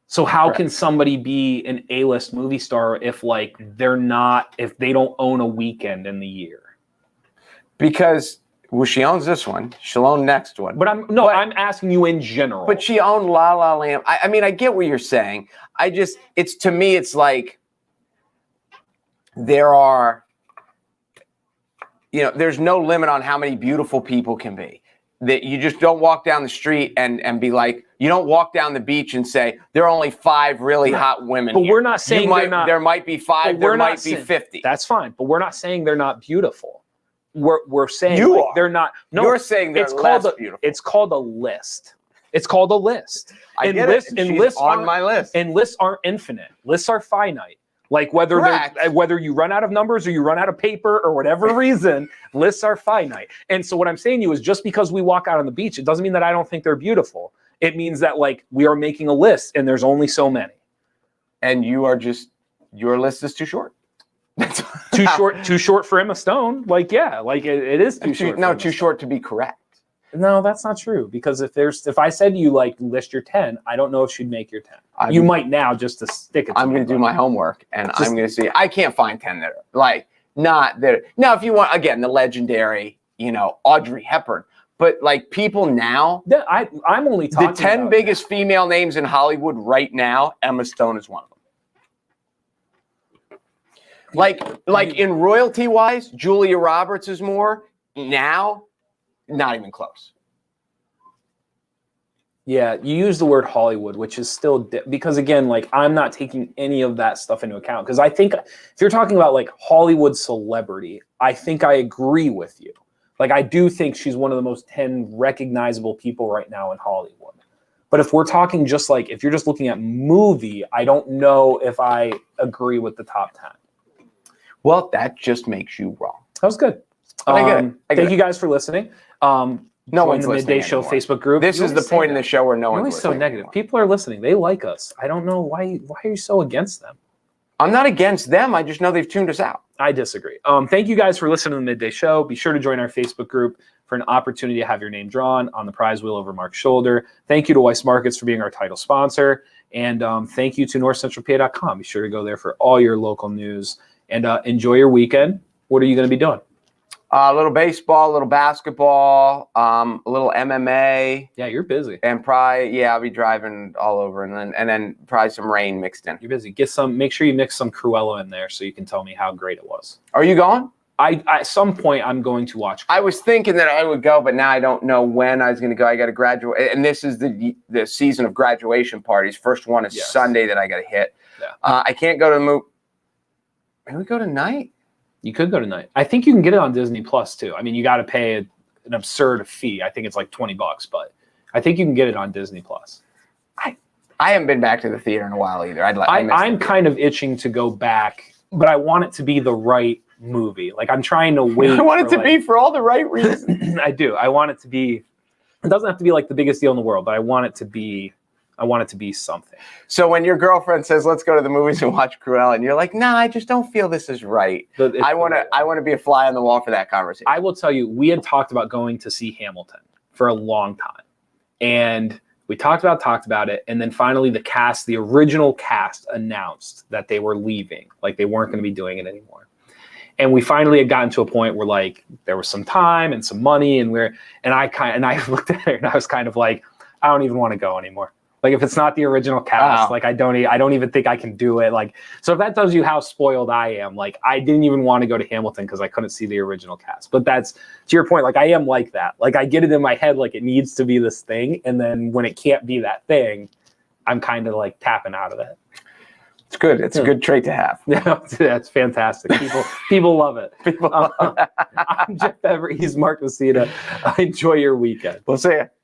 So how can somebody be an A-list movie star if they don't own a weekend in the year? Because she owns this one, she'll own next one. I'm asking you in general. But she owned La La Land. I mean, I get what you're saying. To me, it's like there's no limit on how many beautiful people can be. That you just don't walk down the street and be like, you don't walk down the beach and say, there are only 5 really hot women. But we're not saying there might be 5, there might be 50. That's fine. But we're not saying they're not beautiful. We're saying they're not. No, you're saying they're less beautiful. It's called a list. It's called a list. I get it. And lists on my list. And lists aren't infinite. Lists are finite. Like whether you run out of numbers or you run out of paper or whatever reason, lists are finite. And so what I'm saying to you is just because we walk out on the beach, it doesn't mean that I don't think they're beautiful. It means that like we are making a list and there's only so many. And your list is too short. Too short for Emma Stone. Like, yeah, like it is too short. No, too short to be correct. No, that's not true. Because if I said to you like list your 10, I don't know if she'd make your 10. You might now just to stick it. I'm going to do my homework and I'm going to see. I can't find 10 that are like not there. Now, if you want, again, the legendary, Audrey Hepburn, but like people now, I'm only talking the 10 biggest female names in Hollywood right now. Emma Stone is one of them. Like in royalty wise, Julia Roberts is more now. Not even close. Yeah, you use the word Hollywood, which is still because again, like I'm not taking any of that stuff into account because I think if you're talking about like Hollywood celebrity, I think I agree with you. Like I do think she's one of the most 10 recognizable people right now in Hollywood. But if we're talking just like if you're just looking at movie, I don't know if I agree with the top 10. Well, that just makes you wrong. That was good. Thank you guys for listening. No one's in the Midday Show Facebook group. This is the point in the show where no one's listening. So negative. People are listening. They like us. I don't know why are you so against them? I'm not against them. I just know they've tuned us out. I disagree. Thank you guys for listening to the Midday Show. Be sure to join our Facebook group for an opportunity to have your name drawn on the prize wheel over Mark's shoulder. Thank you to Weiss Markets for being our title sponsor. And thank you to NorthcentralPa.com. Be sure to go there for all your local news. And enjoy your weekend. What are you going to be doing? A little baseball, a little basketball, a little MMA. Yeah, you're busy. And probably, I'll be driving all over, and then probably some rain mixed in. You're busy. Make sure you mix some Cruella in there so you can tell me how great it was. Are you going? At some point, I'm going to watch Cruella. I was thinking that I would go, but now I don't know when I was going to go. I got to graduate, and this is the season of graduation parties. First one is Sunday that I got to hit. Yeah. I can't go to the movie. Can we go tonight? You could go tonight. I think you can get it on Disney Plus too. I mean, you got to pay an absurd fee. I think it's like $20, but I think you can get it on Disney Plus. I haven't been back to the theater in a while either. I'm kind of itching to go back, but I want it to be the right movie. Like I'm trying to wait. I want it to be for all the right reasons. I do. I want it to be. It doesn't have to be like the biggest deal in the world, but I want it to be something. So when your girlfriend says, "Let's go to the movies and watch Cruella," and you're like, "Nah, I just don't feel this is right." I want to be a fly on the wall for that conversation. I will tell you, we had talked about going to see Hamilton for a long time, and we talked about it, and then finally the original cast announced that they were leaving, like they weren't going to be doing it anymore. And we finally had gotten to a point where like there was some time and some money, and I looked at her and I was kind of like, I don't even want to go anymore. Like if it's not the original cast, like I don't even think I can do it. Like, so if that tells you how spoiled I am, like I didn't even want to go to Hamilton because I couldn't see the original cast. But that's to your point. Like I am like that. Like I get it in my head, like it needs to be this thing. And then when it can't be that thing, I'm kind of like tapping out of it. It's good. It's a good trait to have. Yeah, that's fantastic. People love it. I'm Jeff Everett. He's Mark Messina. Enjoy your weekend. We'll see you.